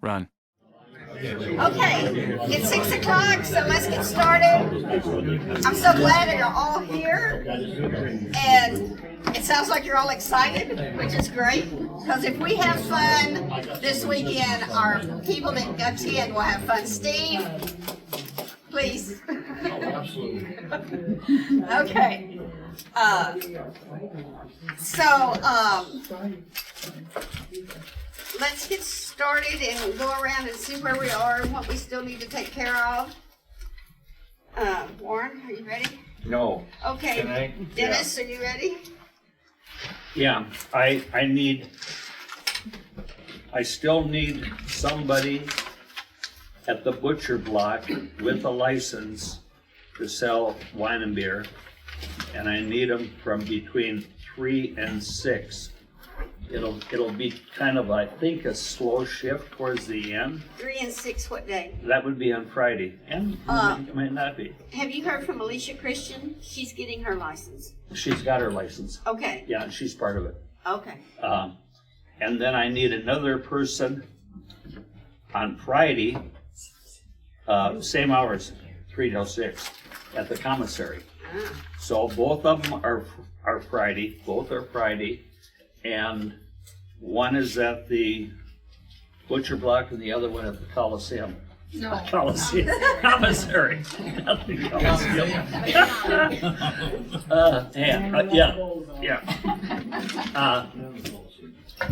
Run. Okay, it's 6 o'clock, so let's get started. I'm so glad that you're all here, and it sounds like you're all excited, which is great, because if we have fun this weekend, our people that attend will have fun. Steve, please. Okay. Let's get started and go around and see where we are and what we still need to take care of. Warren, are you ready? No. Okay. Can I? Dennis, are you ready? Yeah, I still need somebody at the butcher block with a license to sell wine and beer. And I need them from between 3 and 6. It'll be kind of, I think, a slow shift towards the end. 3 and 6, what day? That would be on Friday, and it might not be. Have you heard from Alicia Christian? She's getting her license. She's got her license. Okay. Yeah, and she's part of it. Okay. And then I need another person on Friday, same hours, 3 till 6, at the commissary. So both of them are Friday, both are Friday, and one is at the butcher block and the other one at the Coliseum. No. Coliseum, commissary, not the Coliseum. Yeah.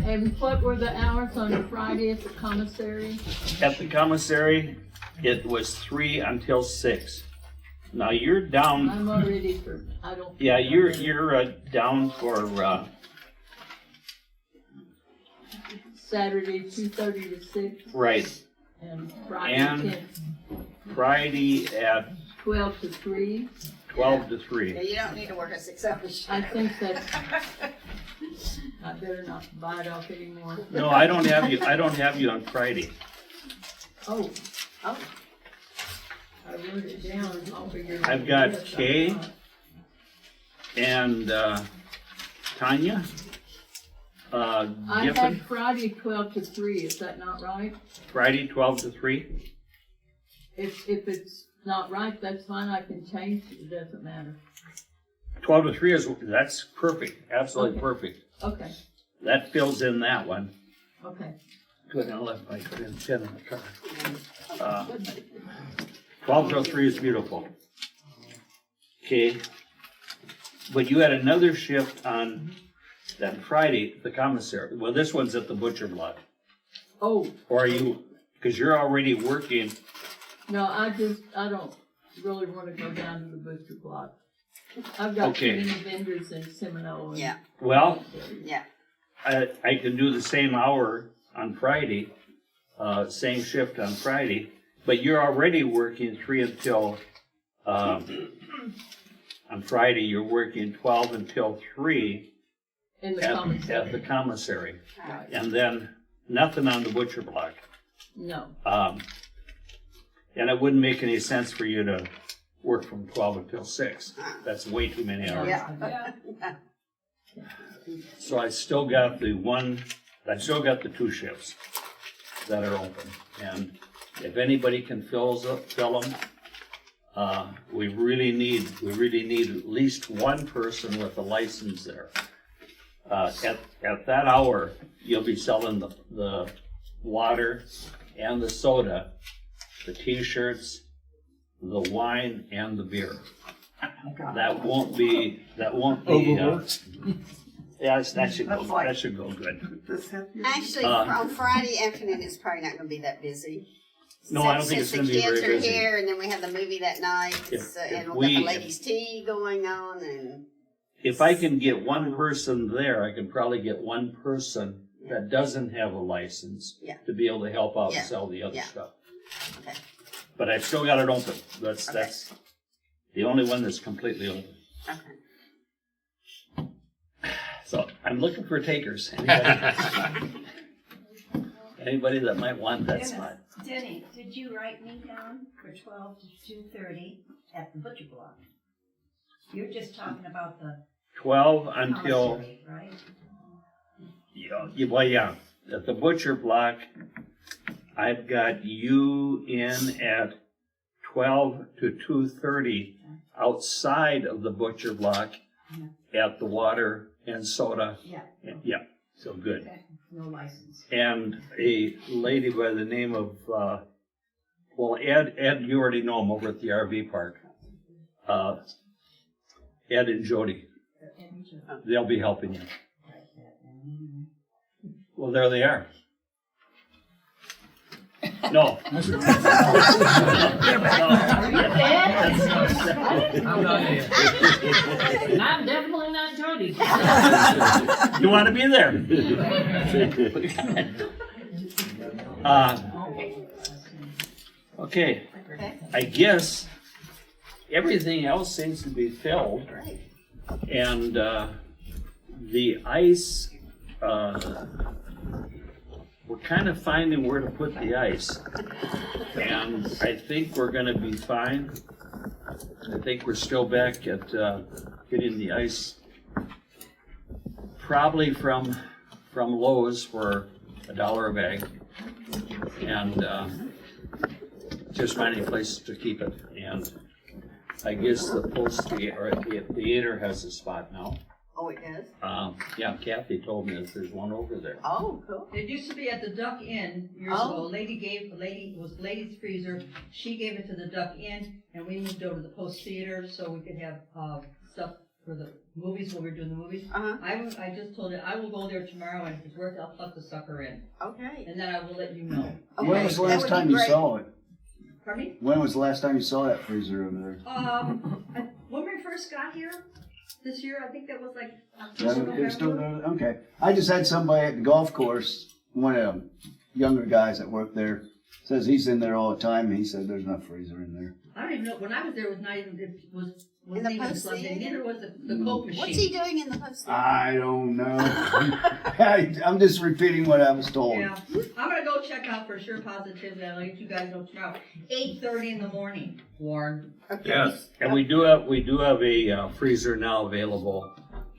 And what were the hours on Friday at the commissary? At the commissary, it was 3 until 6. Now you're down. I'm already for, I don't. Yeah, you're down for Saturday, 2:30 to 6. right. And Friday, And 10, Friday at 12 to 3. 12 to Yeah, 3. you don't need to work a 6-hour shift. I think that's, I better not bite off anymore. No, I don't have you. I don't have you on Friday. Oh, Oh, I wrote it down. I'll figure it I've out. got Yes, Kay. I thought. And Tanya. I Giffen. had Friday 12 to 3, is that not right? Friday 12 to 3. If it's not right, that's fine, I can change it, it doesn't matter. 12 to 3 that's perfect. Absolutely Okay. perfect. Okay, That fills in that one. okay. Good, I left my pen in the car. 12 till 3 is beautiful. Okay. But you had another shift on that Friday at the commissary. Well, this one's at the butcher block. Oh, Or are you, because you're already working, no, I don't really want to go down to the butcher block. I've got too Okay. many vendors in Seminole. and- yeah, well, yeah. I can do the same hour on Friday, same shift on Friday, but you're already working 3 until, on Friday, you're working 12 until 3 In the at commissary. the commissary. Right. And then nothing on the butcher block. No, And it wouldn't make any sense for you to work from 12 until 6. That's way too many hours. Yeah. So I still got the 2 shifts that are open. And if anybody can fill them, we really need at least one person with a license there. At that hour, you'll be selling the water and the soda, the t-shirts, the wine, and the beer. That won't be. Overworked. Yeah, that should go good. Actually, on Friday afternoon, it's probably not going to be that busy. No, I don't think it's Since gonna be very the kids are busy. here, and then we have the movie that night, If and we've we- got the ladies' tea going on, and If I can get one person there, I can probably get one person that doesn't have a license Yeah. to be able to help out Yeah. and sell the other Yeah. stuff. Okay. But I've still got it open. That's Okay. that's the only one that's completely open. okay. So I'm looking for takers. Anybody, anybody that might want that spot. Denny, did you write me down for 12 to 2:30 at the butcher block? You're just talking about the 12 until, commissary, right? well, yeah, at the butcher block, I've got you in at 12 to 2:30 outside of the butcher block at the water and soda. Yeah. Yeah, so good. Okay. No license. And a lady by the name of, well, Ed, you already know him over at the RV park. Ed and Jody. They'll be helping you. Well, there they are. No. I'm not here. And I'm definitely not Jody. You want to be there? Okay. I guess everything else seems to be filled. And the ice, we're kind of finding where to put the ice. And I think we're going to be fine. I think we're still back at getting the ice probably from Lowe's for $1 a bag. And just finding places to keep it. And I guess the theater has a spot now. Oh, it does? Yeah, Kathy told me that there's one over there. Oh, cool. It used to be at the Duck Inn years ago. It was Lady's Freezer. She gave it to the Duck Inn, and we moved over to the Post Theater so we could have stuff for the movies when we were doing the movies. Uh-huh. I just told her I will go there tomorrow, and if it's worth it, I'll plug the sucker in, Okay. and then I will let you know. Okay, When was the that last would time be you great. saw it? Pardon me? When was the last time you saw that freezer over there? When we first got here this year, I think that was like Yeah, October, it's still November. there? Okay. I just had somebody at the golf course, one of the younger guys that work there, says he's in there all the time. He said there's no freezer in there. I don't even know. When I was there, it was not even. It wasn't the even Post plugged in. Theater? Neither was the Coke machine. What's he doing in the post? I don't know. I'm just repeating what I was told. Yeah, I'm gonna go check out for sure, positive, and I'll let you guys know tomorrow. 8:30 in the morning, Warren. Yes, and we do have a freezer now available.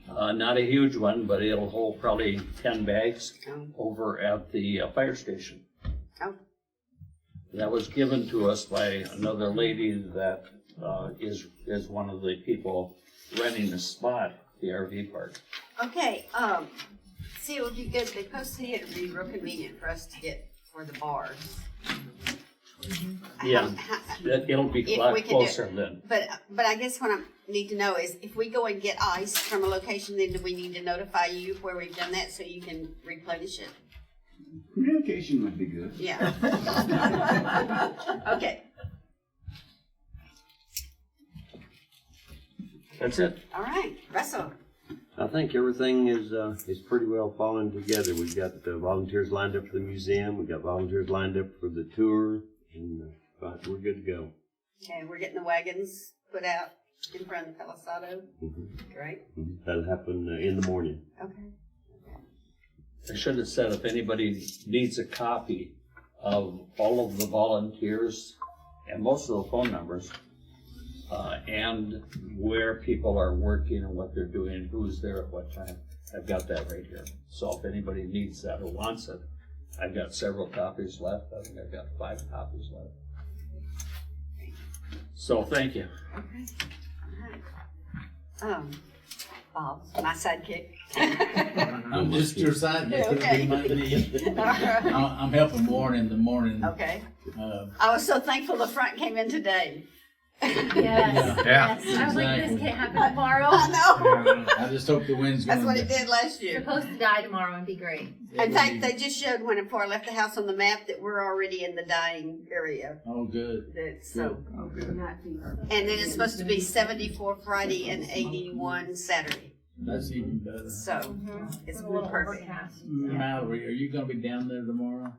Not a huge one, but it'll hold probably 10 bags over at the fire station. Oh. That was given to us by another lady that is one of the people renting the spot, the RV park. Okay, see, it would be good, the post theater would be real convenient for us to get for the bars. Yeah, it'll be a If lot we can do- closer then. But I guess what I need to know is, if we go and get ice from a location, then do we need to notify you where we've done that so you can replenish it? Communication would be good. Yeah. Okay, That's it. all right, Russell. I think everything is pretty well falling together. We've got the volunteers lined up for the museum. We've got volunteers lined up for the tour, and we're good to go. Okay, we're getting the wagons put out in front of the Palisado. Mhm. Great, That'll happen in the morning. okay. I should have said if anybody needs a copy of all of the volunteers and most of the phone numbers, and where people are working and what they're doing, who's there at what time, I've got that right here. So if anybody needs that or wants it, I've got several copies left. I think I've got 5 copies left. So thank you. Okay. All right. Bob, my sidekick. I'm just your sidekick. Okay. I'm helping Warren in the morning. Okay. Uh, I was so thankful the front came in today. Yes. Yeah. Yes. I was like, Exactly. this can't happen tomorrow. I know. I just hope the wind's going That's what it did last It's year. supposed to die tomorrow and be great. In fact, they just showed when before I left the house on the map that we're already in the dying area. Oh, good. That's so, Oh, good. and then it's supposed to be 74 Friday and 81 Saturday. That's even better. So it's a little perfect. overcast. Mallory, are you going to be down there tomorrow?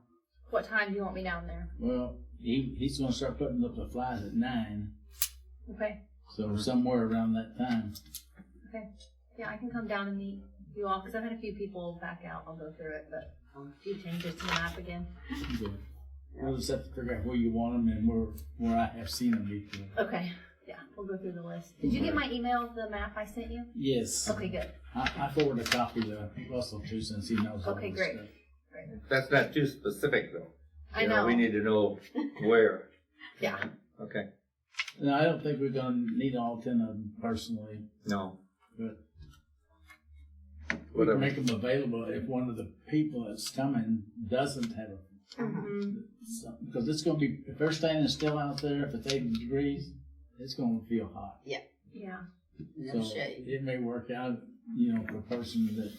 What time do you want me down there? Well, he's going to start putting up the flies at 9. Okay. So somewhere around that time. Okay. Yeah, I can come down and meet you all because I've had a few people back out. I'll go through it, but a few changes to the map again. Good. We'll just have to figure out where you want them and where I have seen them before. Okay. Yeah, we'll go through the list. Did you get my email of the map I sent you? Yes. Okay, good. I forwarded a copy to Russell too, since he knows all Okay, this great. stuff. That's not too specific though. I You know. We need to know where. Yeah. Okay, No, I don't think we're gonna need all 10 of them personally. no. But we Whatever. can make them available if one of the people that's coming doesn't have a, because it's gonna be, if they're standing still out there, if it's 80 degrees, it's gonna feel hot. Yeah. No So shade. it may work out, for a person that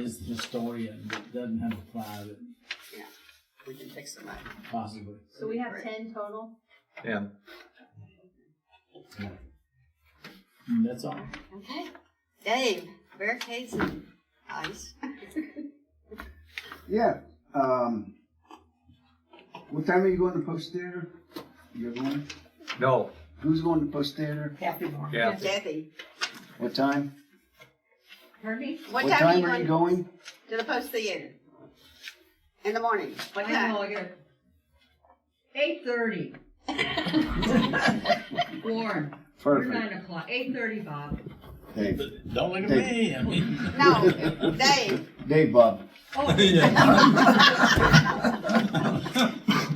is the historian that doesn't have a fly that We can fix them up. possibly. So we have 10 total. Yeah. And that's all. Okay. Dave, barricades and ice. Yeah. What time are you going to Post Theater? You're going? No, Who's going to Post Theater? Kathy Moore. yeah. Kathy, What time? Pardon me? what time are you going going? to the Post Theater? In the morning. What I know, time? I got 8:30. Warren, you're Perfect. 9 o'clock, 8:30, Bob. Dave. Don't look at Dave. me. I mean, No, Dave. Dave, Bob. Oh,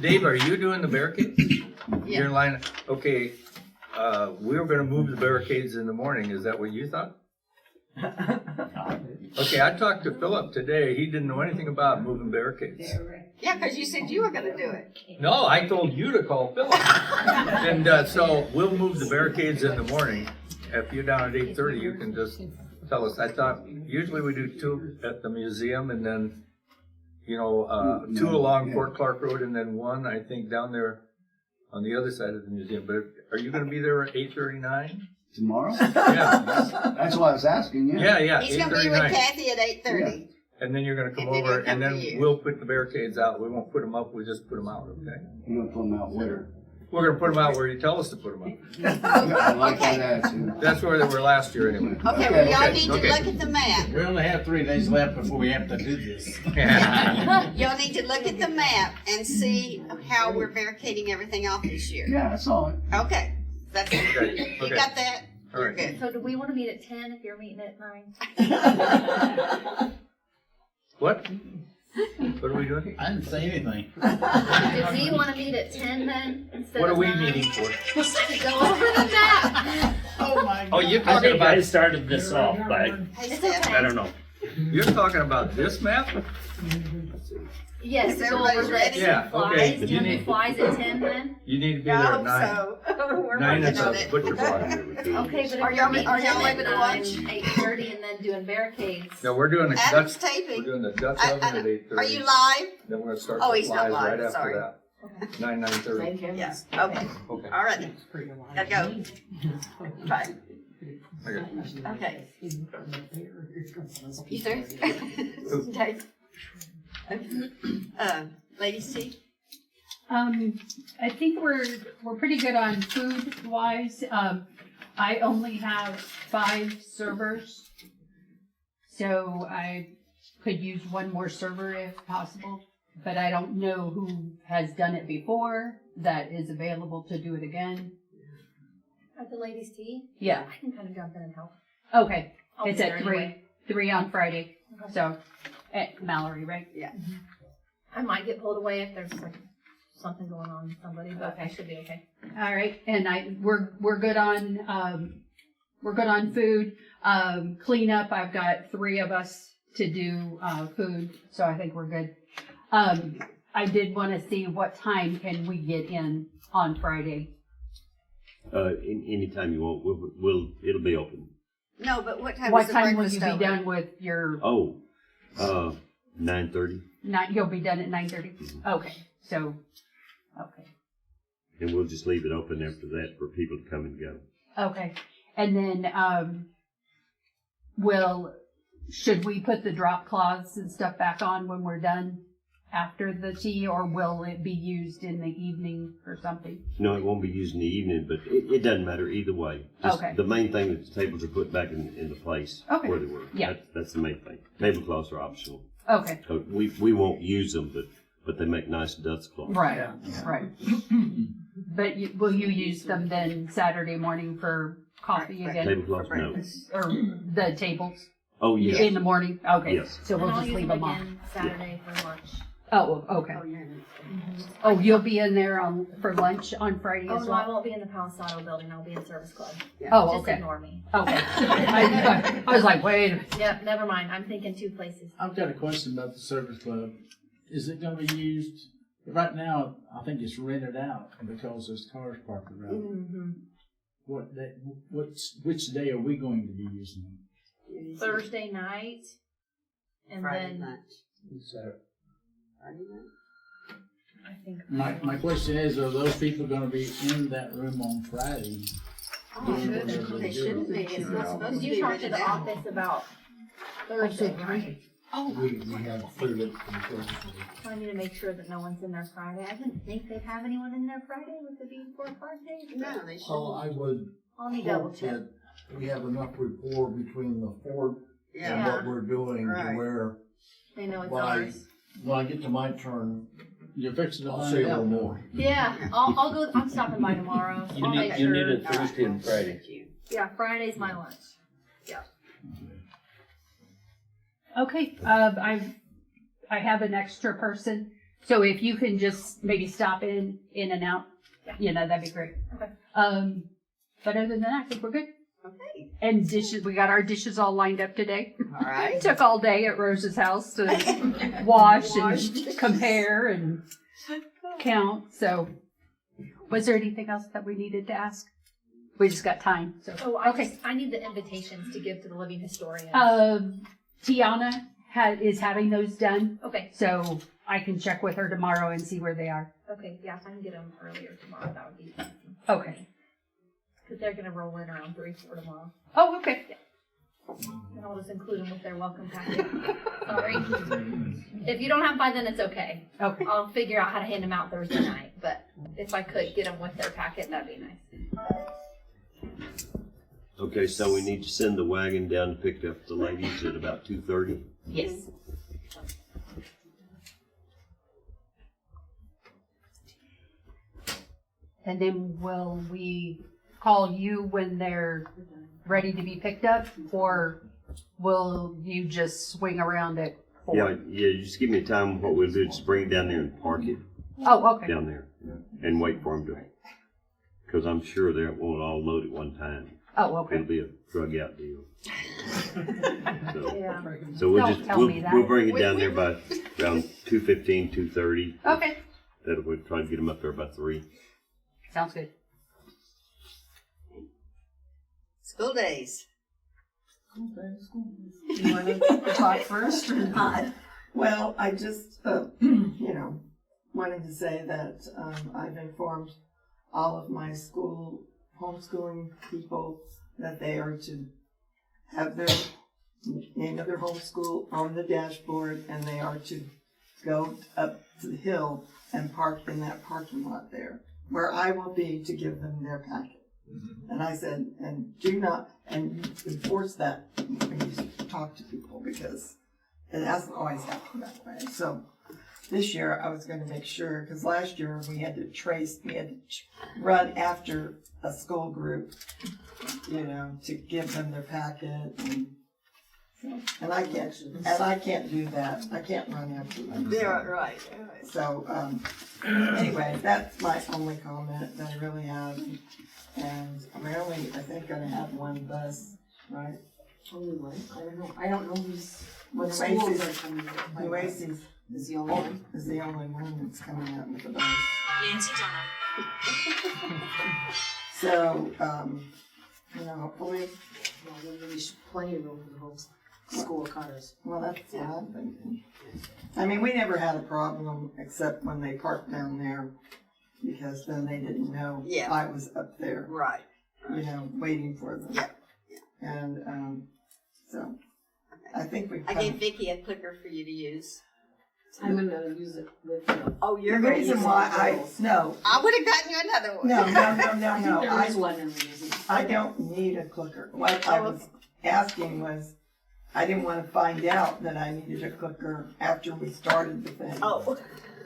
Dave, are you doing the barricades? Yeah. You're in line, okay, we were gonna move the barricades in the morning, is that what you thought? Okay, I talked to Philip today, he didn't know anything about moving barricades. Yeah, because you said you were going to do it. No, I told you to call Philip. And, so we'll move the barricades in the morning. If you're down at 8:30, you can just tell us. I thought, usually we do 2 at the museum and then, 2 along Fort Clark Road and then 1, I think, down there on the other side of the museum. But are you gonna be there at 8:39? Tomorrow? Yeah, That's why I was asking you. yeah, He's going to be with 8:39. Kathy at 8:30. And then you're gonna come And then over he'll come and then to you. we'll put the barricades out. We won't put them up, we'll just put them out, okay? You're going to put them out where? We're gonna put them out where you tell us to put them out. I like that attitude. That's where they were last year anyway. Okay, well, y'all Okay, need to okay. look at the map. we only have 3 days left before we have to do this. Y'all need to look at the map and see how we're barricading everything off this year. Yeah, I saw it. Okay, that's it. Okay, You okay. got that? All You're right. good. So do we want to meet at 10 if you're meeting at 9? What? What are we doing? I didn't say anything. Do we want to meet at 10 then instead What are of we 9? meeting for? To go over the map. Oh my Oh, you're I talking think I about, started this off, but Hey, It's Steph. okay. I don't know. you're talking about this map? Yes, Is go everybody over ready? this Yeah, flies. okay. Do You you need- need flies at 10 then? You need to be I there at hope 9. so. We're 9 working is on a it. butcher fly. Okay, but if Are you're y'all- meeting are y'all 10 able at to 9, watch? 8:30 and then doing barricades. No, we're doing the Adam's Dutch, we're taping. doing the Dutch I- oven at 8:30. Are you live? Then we're gonna start Oh, the he's not flies live, right after sorry. that. 9:30. Yes. Okay. Okay. All right. Gotta go. Bye. Okay. Okay. You through? Dave? Ladies tea? I think we're pretty good on food wise. I only have 5 servers, so I could use 1 more server if possible. But I don't know who has done it before that is available to do it again. At the ladies' tea? Yeah. I can kind of jump in and help. Okay. I'll It's be at there 3. anyway. 3 on Friday. Okay. So at Mallory, right? I might get pulled away if there's like something going on with somebody, but I should be okay. All right, and we're good on food. Cleanup, I've got 3 of us to do food, so I think we're good. I did want to see what time can we get in on Friday. Anytime you want, it'll be open. No, but what time What is the time will breakfast you be over? done with your? 9:30, You'll be done at 9:30. Okay, so okay. and we'll just leave it open after that for people to come and go. Okay, and then should we put the drop cloths and stuff back on when we're done after the tea, or will it be used in the evening or something? No, it won't be used in the evening, but it doesn't matter either way. Just Okay. The main thing is the tables are put back in the place Okay. where they were. Yeah. That's the main thing. Tablecloths are optional. Okay, So we won't use them, but they make nice dust cloths. right, right. But will you use them then Saturday morning for coffee again, Tablecloths, no. or the tables Oh, yes. in the morning? Okay, Yes. so we'll And I'll just use leave them them on. again Saturday for lunch. Oh, okay. Oh, you'll be in there for lunch on Friday Oh, as no, I well? won't be in the Palisado building, I'll be in Service Club. Oh, Just okay. ignore me. Okay. I was like, wait a minute. Yep, never mind, I'm thinking 2 places. I've got a question about the service club. Is it gonna be used, right now, I think it's rented out because there's cars parked around. Mm-hmm. Which day are we going to be using them? Thursday night, and then, I think. My question is, are those people gonna be in that room on Friday? They shouldn't be. It's not supposed to Did be you talk to rented the out. office about Thursday, right? We have cleared it for the first day. I need to make sure that no one's in there Friday. I didn't think they'd have anyone in there Friday with it being 4 o'clock day. No, they So shouldn't. I would I'll need to double hope check. that we have enough rapport between the fort and Yeah. what we're doing to Right. where They know it's Why? ours. when I get to my turn, You're fixing to I'll find say a out. little more. Yeah, I'll go, I'm stopping by tomorrow. You I'll need, make you sure. need it Thursday and Friday. Yeah, Friday's my lunch. Okay, I have an extra person, so if you can just maybe stop in and out, that'd be great. Okay. But other than that, I think we're good. Okay. And dishes, we got our dishes all lined up today. All right. It took all day at Rose's house to wash and compare and count, so. Was there anything else that we needed to ask? We just got time, so. Oh, I need the invitations to give to the living historian. Tiana is having those done, Okay, so I can check with her tomorrow and see where they are. okay, yeah, if I can get them earlier tomorrow, that would be, Okay. because they're gonna roll in around 3, 4 tomorrow. Oh, okay. And I'll just include them with their welcome packet. Sorry. If you don't have by then, it's okay. Okay. I'll figure out how to hand them out Thursday night, but if I could get them with their packet, that'd be nice. Okay, so we need to send the wagon down to pick up the ladies at about 2:30. Yes. And then will we call you when they're ready to be picked up, or will you just swing around at 4? Yeah, just give me a time. What we'll do is bring it down there and park it Oh, okay. down there and wait for them to, because I'm sure they won't all load at one time. Oh, okay. It'll be a drug out deal. So, Yeah. so we'll Don't just, tell me that. we'll bring it down there by around 2:15, 2:30. Okay. That'll, we'll try to get them up there by 3. Sounds good. School days. You want to talk first or not? Well, I just, wanted to say that I've informed all of my school homeschooling people that they are to have their name of their homeschool on the dashboard, and they are to go up to the hill and park in that parking lot there, where I will be to give them their packet. And I said, and do not, and enforce that when you talk to people, because it hasn't always happened that way. So this year I was going to make sure, because last year we had to run after a school group, to give them their packet, and I can't do that. I can't run after them. Yeah, right. So, anyway, that's my only comment that I really have. And we're only, I think, gonna have one bus, right? Only one? I don't know who's, what The schools Oasis- are coming. The Oasis Is the only one? is the only one that's coming out with the bus. Nancy Dunham. So, hopefully, Well, then there's plenty of room for the whole school cars. well, that's what I'm thinking. I mean, we never had a problem except when they parked down there, because then they didn't know Yeah. I was up there, Right. waiting for them. Yeah. And, so, I think we've I come. gave Vicki a clicker for you to use. I'm gonna use it with you. Oh, you're The going to use reason it. why no, I would have gotten you another one. no. There is one in reason. I don't need a clicker. What I was asking was, I didn't want to find out that I needed a clicker after we started the thing. Oh.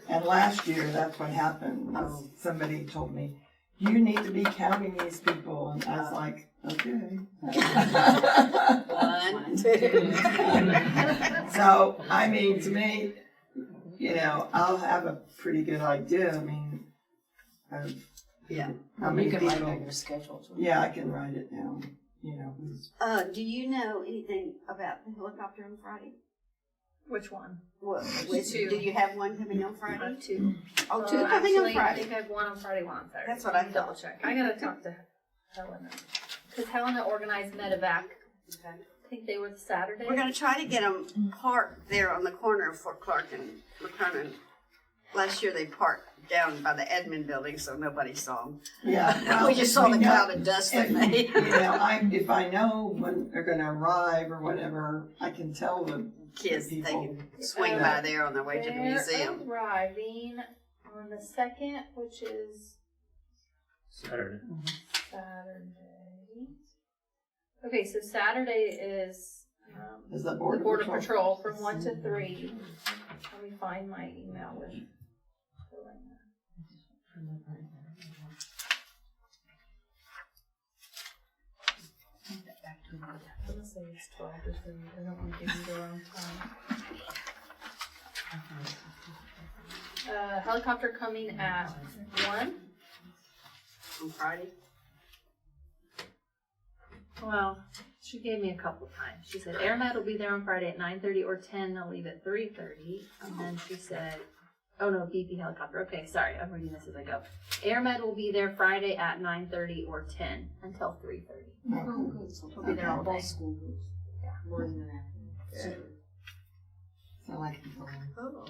And last year, that's what happened. Somebody told me, you need to be counting these people. And I was like, okay. 1, 2. So, I mean, to me, know, I'll have a pretty good idea, I mean, of Yeah. how many You can write it on people. your schedule too. Yeah, I can write it down, you know, who's. Do you know anything about the helicopter on Friday? Which one? What, Two. do you have one coming on Friday? Two. Oh, two coming on Actually, I Friday. think I have one on Friday, one on Saturday. That's what I Double thought. check. I gotta talk to Helena. Because Helena organized medevac. I think they were the Saturday. We're gonna try to get them parked there on the corner of Fort Clark and McKernan. Last year they parked down by the admin building, so nobody saw them. Yeah. We just saw the know- cloud of dust they if, made. You know, if I know when they're gonna arrive or whatever, I can tell the Kids, they people. can swing by there on their way to the They're museum. arriving on the 2nd, which is Saturday. Saturday. Okay, so Saturday is Is the the Border Border Patrol. Patrol from 1 to 3. Let me find my email with Helena. I'm gonna say it's 12 to 3. I don't want to give you the wrong time. Helicopter coming at 1. On Friday. Well, she gave me a couple times. She said AirMed will be there on Friday at 9:30 or 10. They'll leave at 3:30. And then she said, oh no, BP helicopter. Okay, sorry, I'm reading this as I go. AirMed will be there Friday at 9:30 or 10 until 3:30. Oh, good. So We'll be there all day. both school groups. Yeah. Morning and afternoon. Super. So I can go. Oh.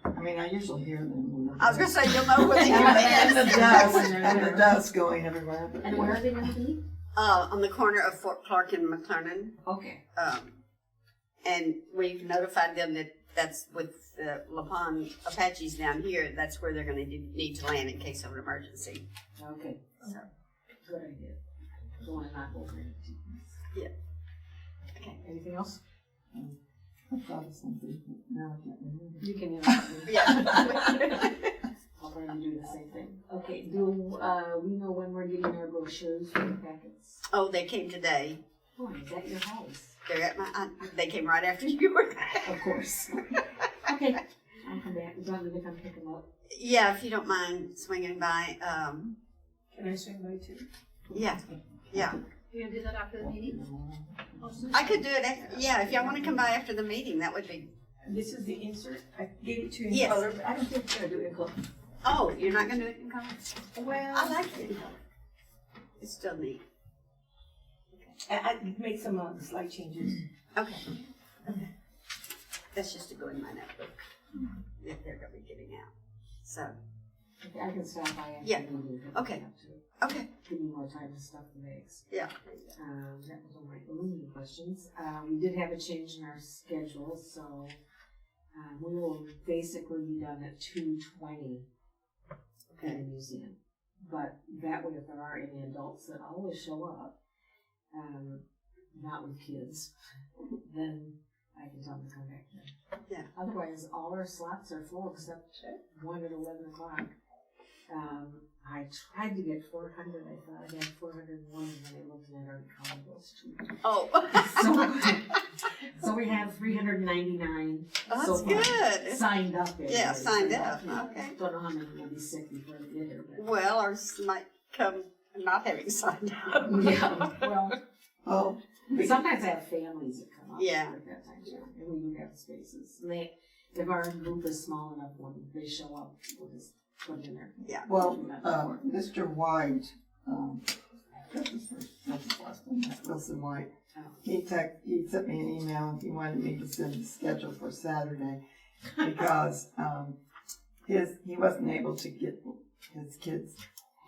I mean, I usually hear them. I was gonna say you'll know when they get And the dust, there. and the dust going everywhere. But And where are they gonna be? On the corner of Fort Clark and McLennan. Okay. And we've notified them that that's with the LaPon Apaches down here, that's where they're gonna need to land in case of an emergency. Okay. So, Good idea. Don't wanna knock over it. yeah. Okay. Anything else? I thought of something, but now I can't remember. You can interrupt me. Yeah. I'll probably do the same thing. Okay, do, we know when we're getting our brochures for the packets? Oh, they came today. Oh, is that your house? They're at my, they came right after you were there. Of course. Okay, I'll come back. Do you want me to come pick them up? Yeah, if you don't mind swinging by, Can I swing by too? yeah, yeah. You gonna do that after the meeting? I could do it, yeah, if y'all wanna come by after the meeting, that would be, This is the insert. I gave it to you in Yes. color, but I don't think we're gonna do it in color. oh, you're not gonna do it in color? Well, I like it in color. It's still neat. I made some slight changes. Okay. Okay. That's just to go in my notebook that they're gonna be giving out. So, Okay, I can stop by after Yeah. the meeting. Okay. okay, Give me more time to stuff the bags. yeah. That was all my only questions. We did have a change in our schedule, so we will basically be done at 2:20 at the museum. But that way, if there are any adults that always show up, not with kids, then I can tell them to come back then. Yeah. Otherwise, all our slots are full except one at 11 o'clock. I tried to get 400. I thought I had 401, and then I looked and I already counted those two. Oh. So we have 399 Oh, so that's far good. signed up. Yeah, anyway, signed so up, yeah, okay. Don't know how many will be sick before they get here. But. Well, ours might come not having signed up. Yeah, well, Oh, sometimes I have families that come up. Yeah. At that time, too, and we do have spaces. And they, if our group is small enough, when they show up, we'll just put it in there. Yeah. well, Mr. White, that's his last name, Wilson White. He sent me an email and he wanted me to send the schedule for Saturday because he wasn't able to get his kids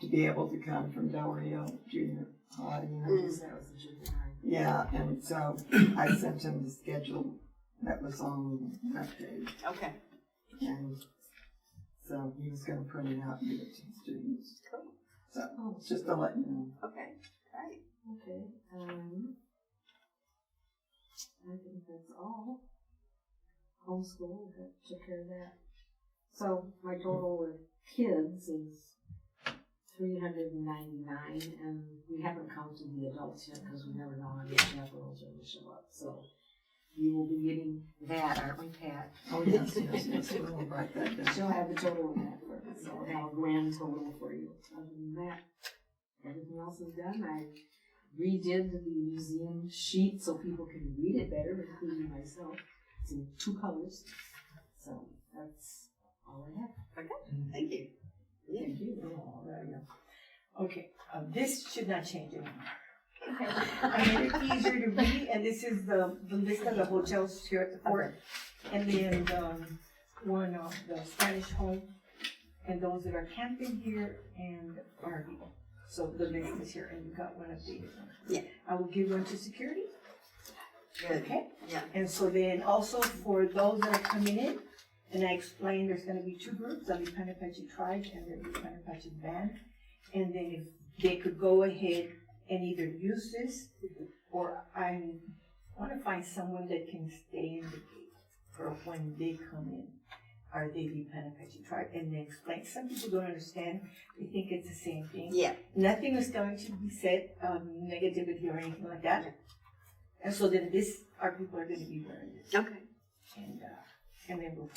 to be able to come from Del Rio Junior High. You know? That was the junior high. Yeah, and so I sent him the schedule that was on that page. Okay. And so he was going to print it out and give it to the students. Cool. So just to let you know. Okay. Great. Okay. I think that's all. Homeschool, that took care of that. So my total with kids is 399, and we haven't counted the adults yet because we never know how many chaperones are going to show up. So you will be getting that, aren't we, Pat? Oh, yes, yes, we'll write that down. She'll have the total on that for us, so I'll have a grand total for you. Other than that, everything else is done. I redid the museum sheet so people can read it better, including myself. It's in 2 colors, so that's all I have. Okay, thank you. Thank you. Oh, there you go. Okay, this should not change anymore. I made it easier to read, and this is the list of the hotels here at the fort. And then one of the Spanish Home, and those that are camping here and RV. So the list is here, and you got one updated one. Yeah. I will give one to security. Good. Okay? Yeah. And so then also for those that are coming in, and I explained there's gonna be 2 groups, there'll be Panapachi Tribe and there'll be Panapachi Band. And then if they could go ahead and either use this, or I wanna find someone that can stay in the gate for when they come in. Are they the Panapachi Tribe? And then explain, some people don't understand, they think it's the same thing. Yeah. Nothing is going to be said, negativity or anything like that. And so then our people are gonna be wearing this. Okay. And then we'll.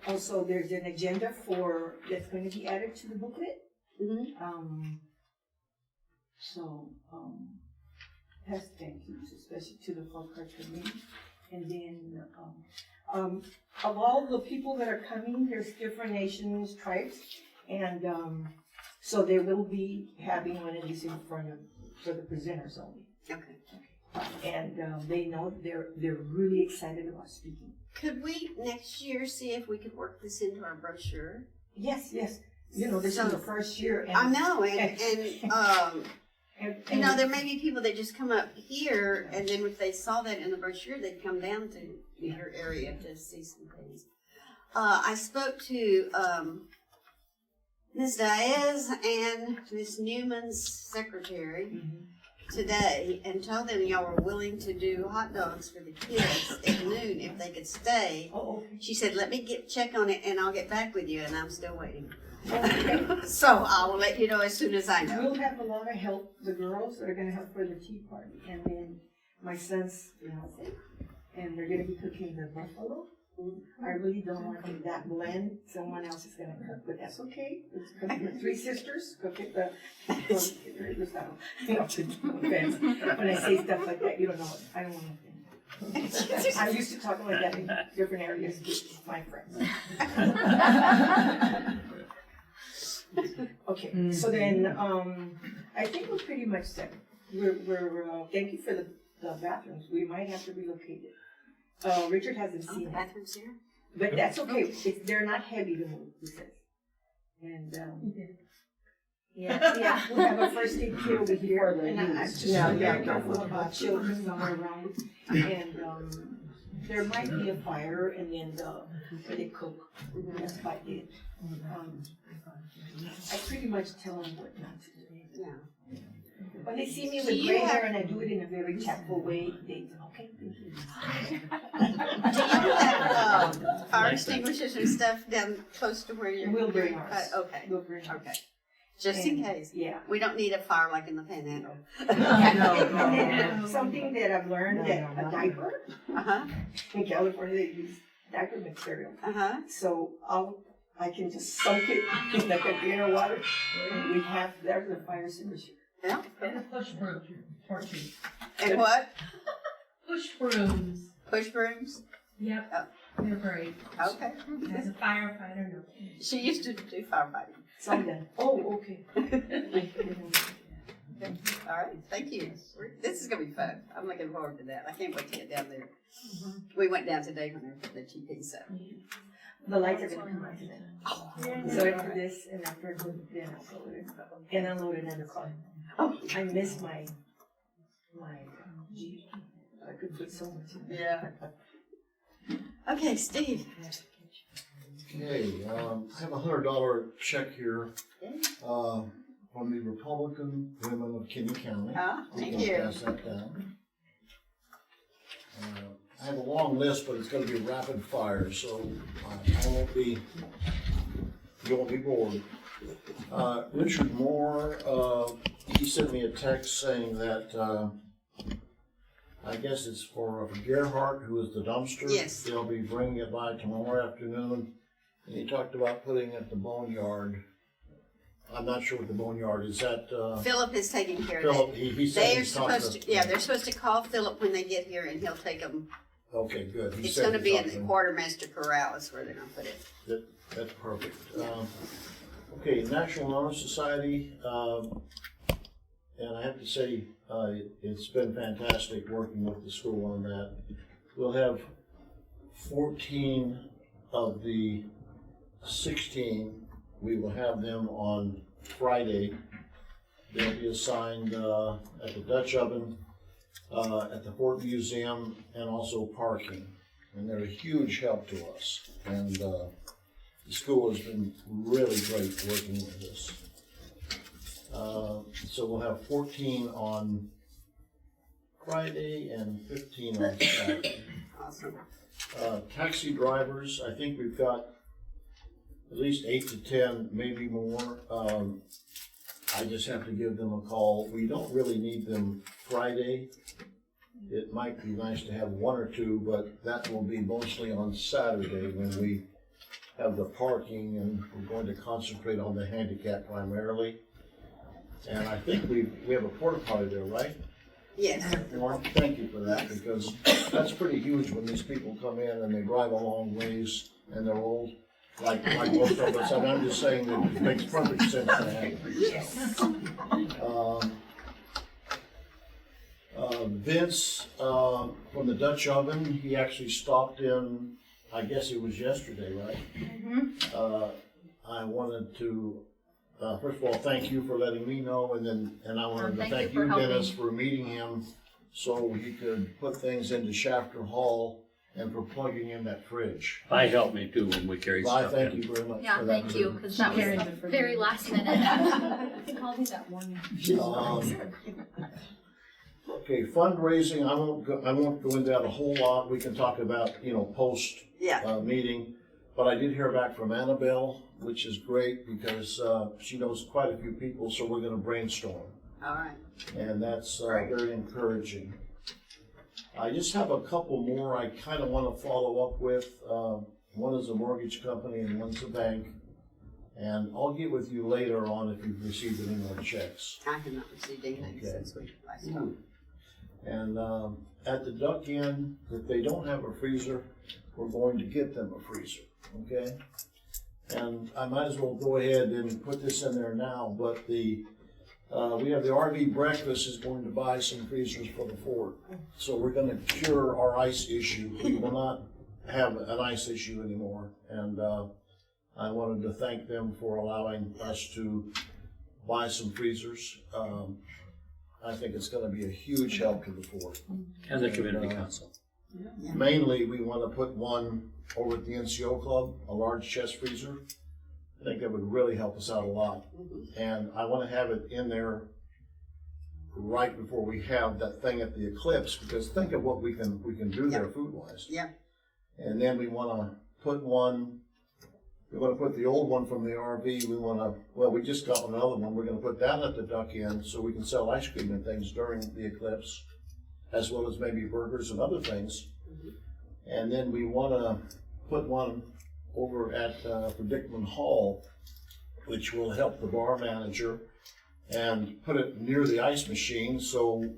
Also, there's an agenda that's going to be added to the booklet. Mm-hmm. Thank yous, especially to the folk art committee. And then, of all the people that are coming, there's different nations, tribes, and, so they will be having one of these in front of, for the presenters only. Okay. And, they know they're really excited about speaking. Could we next year see if we could work this into our brochure? Yes, yes. You know, this is the first year. And, I know, you know, there may be people that just come up here, and then if they saw that in the brochure, they'd come down to your area to see some things. I spoke to Ms. Diaz and Ms. Newman's secretary today and told them y'all were willing to do hot dogs for the kids at noon if they could stay. She said, let me check on it and I'll get back with you, and I'm still waiting. Okay. So I will let you know as soon as I know. We'll have a lot of help, the girls are gonna help for the tea party, and then my son's fiance, and they're gonna be cooking the buffalo. I really don't want to that blend, someone else is gonna cook, but that's okay. It's cooking the 3 sisters, cook it when I say stuff like that, you don't know it, I don't want to. I'm used to talking like that in different areas with my friends. Okay, so then, I think we're pretty much set. Thank you for the bathrooms, we might have to relocate it. Richard hasn't seen it. Bathrooms here? But that's okay, they're not heavy to move, he says. And, yeah, we have a first aid kit over here, and I'm just very careful about children going around. And, there might be a fire, and then they cook, that's about it. I pretty much tell them what not to do. Yeah. When they see me with gray hair and I do it in a very tactful way, they say, okay, thank you. Do you have fire extinguishers and stuff down close to where you're? We'll bring ours. Okay. We'll bring ours. Okay. Just in case. Yeah. We don't need a fire like in the Panhandle. No. Something that I've learned that a diaper, in California they use diaper material. So I can just soak it in the container water, and there's a fire extinguisher. Yeah. And a push broom or 2. And what? Push brooms. Push brooms? Yep. Oh. They're great. Okay. As a firefighter, no. She used to do firefighting. Someday. Oh, okay. All right, thank you. This is gonna be fun. I'm looking forward to that. I can't wait to get down there. We went down today when they did the TP, so. The lights are gonna come on today. So after this, and after then I'll go there and unload it in the car. Oh, I miss my Jeep. I could put so much in there. Yeah. Okay, Steve. Okay, I have $100 check here, from the Republican Women of Kinney County. Thank I'm you. gonna pass that down. I have a long list, but it's gonna be rapid fire, so you won't be bored. Richard Moore, he sent me a text saying that, I guess it's for Gerhardt, who is the dumpster. Yes. They'll be bringing it by tomorrow afternoon. And he talked about putting it at the boneyard. I'm not sure what the boneyard is. That Philip is taking care of Philip, that. he said They are he's talking supposed to, yeah, they're supposed to call Philip when they get here and he'll take them. Okay, good. He It's said gonna he's be in talking the to him. quartermaster corral is where they're gonna put it. That's perfect. Okay, National Honor Society, and I have to say, it's been fantastic working with the school on that. We'll have 14 of the 16, we will have them on Friday. They'll be assigned at the Dutch Oven, at the Fort Museum, and also parking. And they're a huge help to us. And the school has been really great working with us. So we'll have 14 on Friday and 15 on Saturday. Awesome. Taxi drivers, I think we've got at least 8 to 10, maybe more. I just have to give them a call. We don't really need them Friday. It might be nice to have 1 or 2, but that will be mostly on Saturday when we have the parking, and we're going to concentrate on the handicap primarily. And I think we have a porta potty there, right? Yes. Well, thank you for that, because that's pretty huge when these people come in and they drive a long ways and they're old, like most of us. And I'm just saying that it makes perfect sense to have. Yes. Vince from the Dutch Oven, he actually stopped in, I guess it was yesterday, right? Mm-hmm. I wanted to, first of all, thank you for letting me know, and I wanted to thank you, Dennis, for meeting him so he could put things into Shafter Hall and for plugging in that fridge. I helped me too when we carried I stuff thank in. you very much Yeah, for that. thank you, because that was very last minute. He called me that morning. Okay, fundraising, I won't go into that a whole lot. We can talk about, post meeting. But I did hear back from Annabelle, which is great because she knows quite a few people, so we're gonna brainstorm. All right. And that's very encouraging. I just have a couple more I kind of want to follow up with. One is a mortgage company and one's a bank. And I'll get with you later on if you've received any more checks. I have not received anything since we last talked. And at the Duck Inn, if they don't have a freezer, we're going to get them a freezer, okay? And I might as well go ahead and put this in there now, but we have the RV breakfast is going to buy some freezers for the fort. So we're gonna cure our ice issue. We will not have an ice issue anymore. And I wanted to thank them for allowing us to buy some freezers. I think it's gonna be a huge help to the fort. And the community council. Mainly, we want to put one over at the NCO club, a large chest freezer. I think that would really help us out a lot. And I want to have it in there right before we have that thing at the Eclipse, because think of what we can do there food-wise. Yeah. And then we want to put one, we want to put the old one from the RV, we just got another one, we're going to put that at the Duck Inn so we can sell ice cream and things during the Eclipse, as well as maybe burgers and other things. And then we want to put one over at Predicament Hall, which will help the bar manager, and put it near the ice machine. So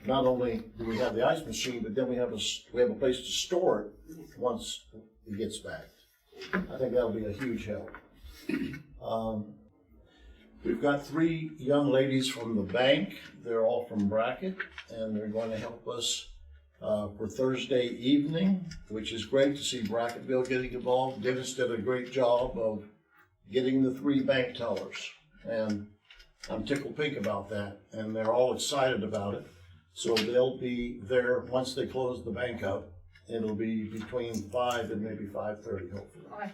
not only do we have the ice machine, but then we have a place to store it once it gets back. I think that'll be a huge help. We've got 3 young ladies from the bank. They're all from Brackett, and they're going to help us for Thursday evening, which is great to see Brackettville getting involved. Dennis did a great job of getting the 3 bank tellers, and I'm tickled pink about that, and they're all excited about it. So they'll be there once they close the bank up. It'll be between 5 and maybe 5:30, hopefully.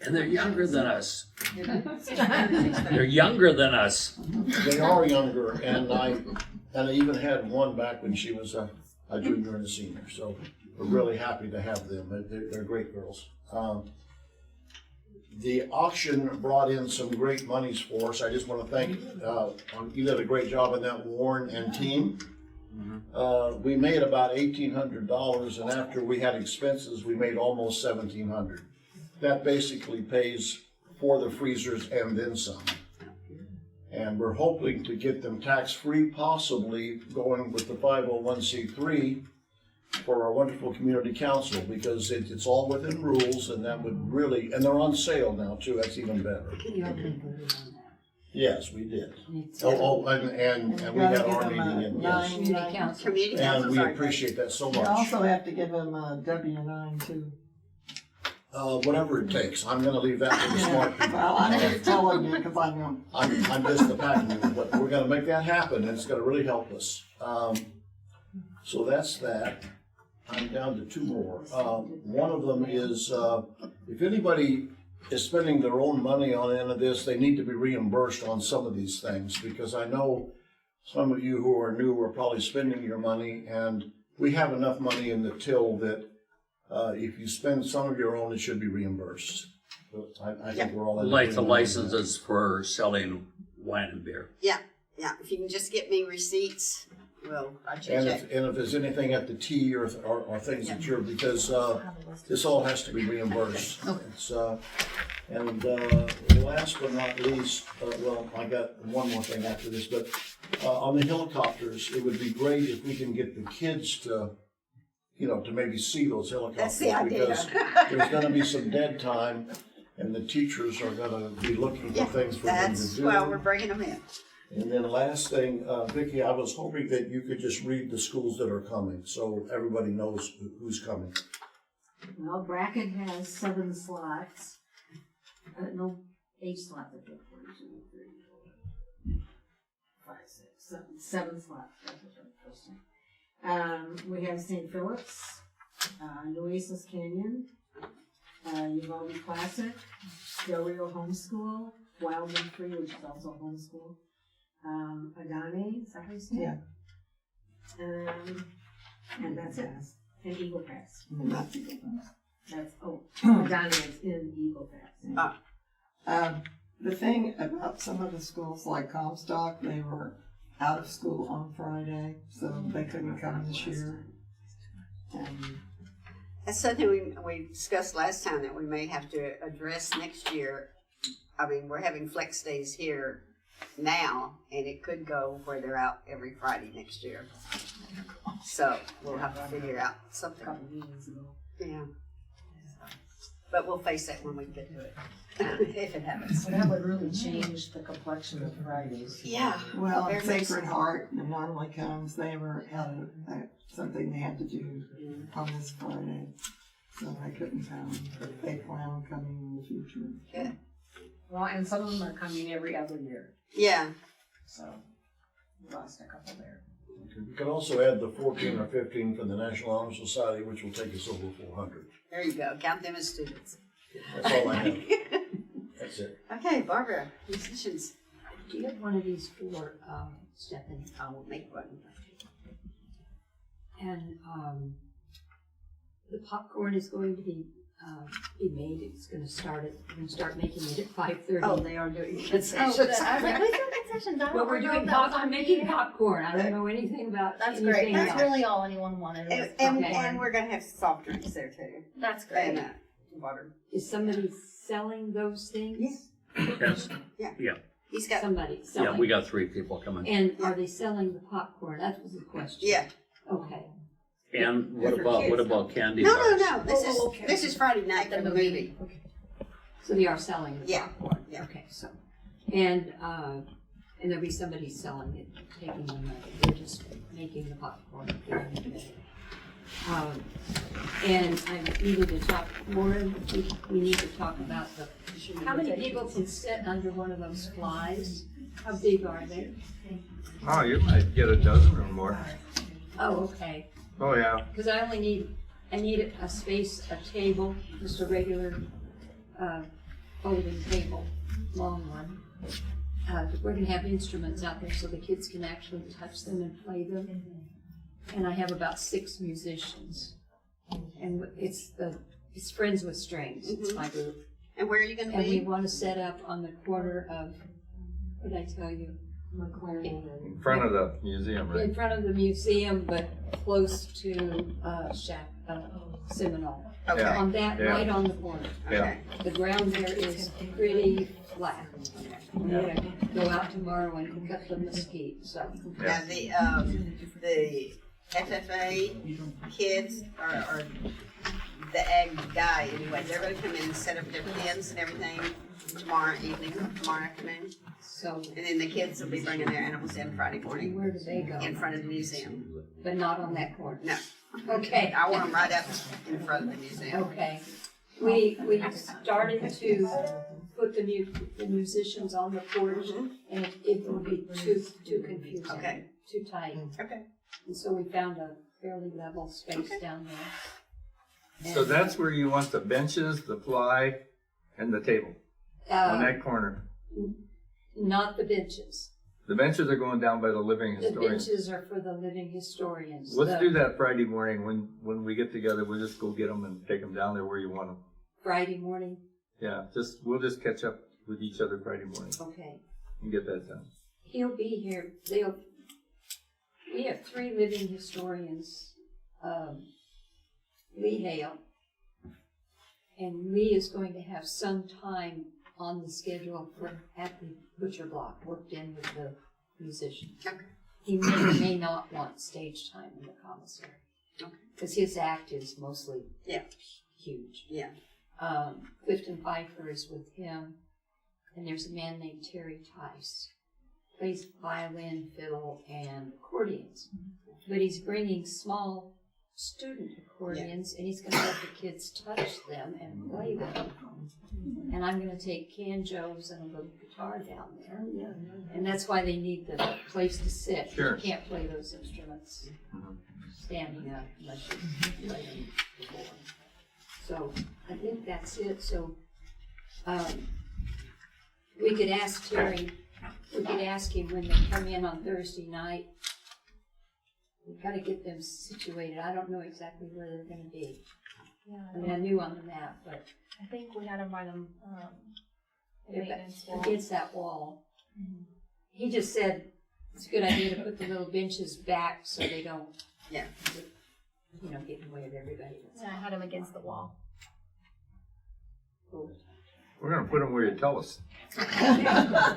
And they're younger than us. They're younger than us. They are younger, and I even had one back when she was a junior and a senior. So we're really happy to have them. They're great girls. The auction brought in some great monies for us. I just want to thank you. Did a great job on that, Warren and team. We made about $1,800, and after we had expenses, we made almost $1,700. That basically pays for the freezers and then some. And we're hoping to get them tax-free, possibly going with the 501c3 for our wonderful community council, because it's all within rules, and that would really, and they're on sale now too, that's even better. Yes, we did. And we had our meeting in, yes. Community And council. we appreciate that so You much. also have to give them a W-9 too. Whatever it takes, I'm gonna leave that to the smart people. Well, I'm just telling you because I know. I'm just the packing unit, but we're gonna make that happen, and it's gonna really help us. So that's that. I'm down to two more. One of them is, if anybody is spending their own money on any of this, they need to be reimbursed on some of these things, because I know some of you who are new are probably spending your money, and we have enough money in the till that if you spend some of your own, it should be reimbursed. I think we're all in Like the agreement on that. licenses for selling wine and beer. Yeah, if you can just get me receipts, I'll check. And if there's anything at the T or things that you're, because this all has to be reimbursed. It's, and last but not least, well, I got one more thing after this, but on the helicopters, it would be great if we can get the kids to, to maybe see those helicopters. That's the idea. Because there's gonna be some dead time, and the teachers are gonna be looking for things for them to That's do. why we're bringing them in. And then the last thing, Vicki, I was hoping that you could just read the schools that are coming, so everybody knows who's coming. Well, Brackett has 7 slots. No, 8 slots, I think. 1, 2, 3, 4, 5, 6, 7 slots. That's what I'm posting. We have St. Philip's, Nueces Canyon, Uvalde Classic, Del Rio Homeschool, Wild and Free, which is also homeschool. Agane, is that how you say it? Yeah. And that's it. And Eagle Pass. Not Eagle Pass. That's, Agane is in Eagle Pass. The thing about some of the schools like Comstock, they were out of school on Friday, so they couldn't come this year. That's something we discussed last time that we may have to address next year. I mean, we're having flex days here now, and it could go where they're out every Friday next year. So we'll have to figure out something. Yeah. But we'll face it when we get to it, if it happens. So that would really change the complexion of Fridays. Yeah. Well, Very Sacred nice. Heart and normally comes, they had something they had to do on this Friday, so they couldn't come, but they plan on coming in the future. Good. Well, and some of them are coming every other year. Yeah. So we lost a couple there. We can also add the 14 or 15 from the National Honor Society, which will take us over 400. There you go. Count them as students. That's all I have. That's it. Okay, Barbara, musicians. Do you have one of these for Stephanie? I will make one. And the popcorn is going to be made. It's going to start making it at 5:30. Oh, they are doing concessions. I was like, wait till concessions. I Well, don't we're know doing if that was I'm on making me. popcorn. I don't know anything about That's anything great. That's else. really all anyone wanted. Was And popcorn. we're gonna have soft drinks there too. That's great. And water. Is somebody selling those things? Yes. Yeah. Yeah. He's got Somebody selling. Yeah, we got 3 people coming. And are they selling the popcorn? That was the question. Yeah. Okay. And For kids. what about candy No, bars? no. This is okay. this is Friday night for the movie. Okay. So they are selling the popcorn. Yeah. Okay. So, and there'll be somebody selling it, taking the money. They're just making the popcorn. And giving it away. And I needed to talk, Warren, we need to talk about how many people can sit under one of those flies? How big are they? Oh, you might get a dozen or more. Oh, okay. Oh, yeah. Because I need a space, a table, just a regular folding table, long one. We're gonna have instruments out there so the kids can actually touch them and play them. And I have about 6 musicians. And it's Friends with Strings, it's my group. And where are you going to And we be? want to set up on the corner of, what did I tell you? McLaren In front of the museum, right? In front of the museum, but close to, Seminole. Okay. On that, Yeah. right on the corner. Yeah. The ground there is pretty flat. I'm gonna go out tomorrow and cut the mesquite, so. Now, the FFA kids or the ag guy anyway, they're gonna come in and set up their pens and everything tomorrow afternoon. So, And then the kids will be bringing their animals in Friday morning where do they go? in front of the museum. But not on that corner? No, Okay. I want them right up in front of the museum. Okay. We started to put the musicians on the porch, and it will be too confusing. Okay. Too tight. Okay. And so we found a fairly level space down there. So that's where you want the benches, the fly, and the table, on that corner. Not the benches. The benches are going down by the living The historians. benches are for the living historians. Let's do that Friday morning when we get together. We'll just go get them and take them down there where you want them. Friday morning? Yeah, we'll just catch up with each other Friday morning Okay. and get that done. He'll be here. We have 3 living historians. Lee Hale. And Lee is going to have some time on the schedule at the butcher block, worked in with the musician. Okay. He may not want stage time in the commissary. Okay. Because his act is mostly huge. Yeah. Clifton Pfeiffer is with him, and there's a man named Terry Tice. Plays violin, fiddle, and accordions. But he's bringing small student accordions, and he's going to let the kids touch them and play them. And I'm going to take banjos and a little guitar down there. And that's why they need the place to sit. Sure. You can't play those instruments standing up unless you play them before. So I think that's it. So we could ask Terry, we could ask him when they come in on Thursday night. We've got to get them situated. I don't know exactly where they're going to be. Yeah, I mean, I knew on the map, but I think we had him by the maintenance wall. against that wall. He just said it's a good idea to put the little benches back so they don't, get in the way of everybody. Yeah, I had him against the wall. Cool. We're going to put them where you tell us.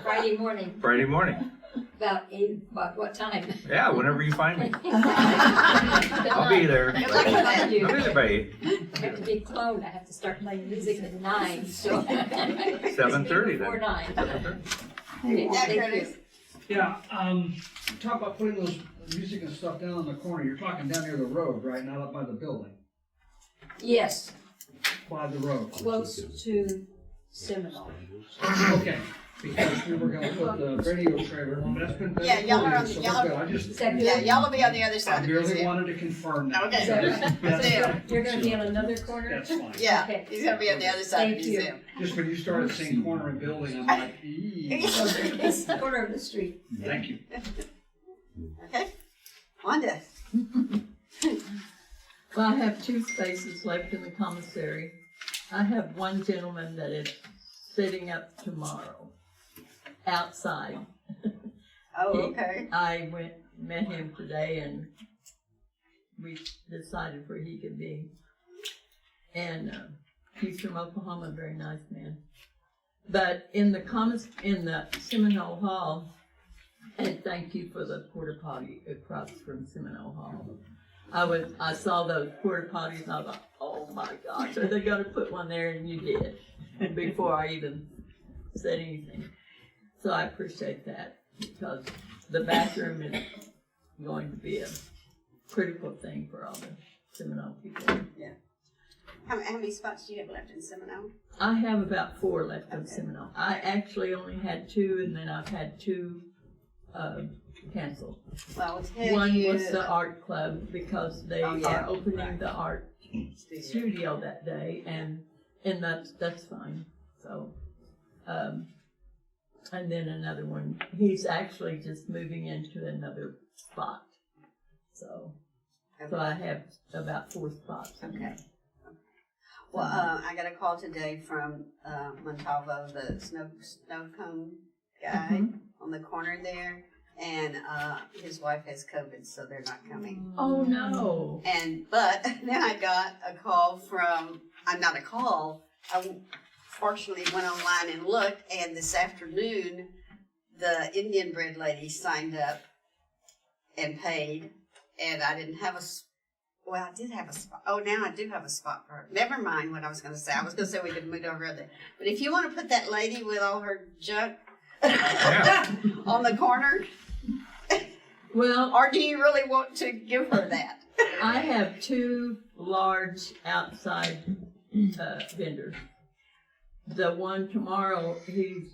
Friday morning, Friday morning. about 8 o'clock. What time? Yeah, whenever you find me. I'll be there. Good luck with that, you. I'll be there by 8. I have to be cloned. I have to start playing music at 9. So 7:30 before then. 9. 7:30. Thank you. Yeah, talk about putting those music and stuff down on the corner. You're talking down near the road, right? Not up by the building. Yes, By the road. close to Seminole. Okay, because we were gonna put the radio trailer on. That's been. Yeah, y'all are on so y'all. we're good. I just. Y'all will be on the other side I of the merely museum. wanted to confirm that. Okay. That's- You're gonna be on another corner? That's fine. Yeah, Okay. he's gonna be on the other side of the Thank you. museum. Just when you started saying corner and building, I'm like, It's the corner of the street. Thank you. Okay, Wanda. Well, I have 2 spaces left in the commissary. I have one gentleman that is sitting up tomorrow, outside. Oh, okay. I met him today and we decided where he could be. And he's from Oklahoma, very nice man. But in the Seminole Hall, and thank you for the porta potty across from Seminole Hall. I saw those porta potties and I thought, oh my gosh, are they gonna put one there? And you did, before I even said anything. So I appreciate that, because the bathroom is going to be a critical thing for all the Seminole people. Yeah. How many spots do you have left in Seminole? I have about 4 left in Seminole. I actually only had 2, and then I've had 2 canceled. Well, I'll tell One you. was the art club, because they are opening the art studio that day, and that's fine. So, and then another one. He's actually just moving into another spot. So I have about 4 spots. Okay. Well, I got a call today from Montalvo, the snow cone guy on the corner there. and his wife has COVID, so they're not coming. Oh, no. But then I got a call from, not a call, I fortunately went online and looked, and this afternoon, the Indian bread lady signed up and paid, and I didn't have well, I did have a spot. Oh, now I do have a spot for her. Never mind what I was going to say. I was going to say we could move over there. But if you want to put that lady with all her junk on the corner, well, or do you really want to give her that? I have 2 large outside vendors. The one tomorrow, he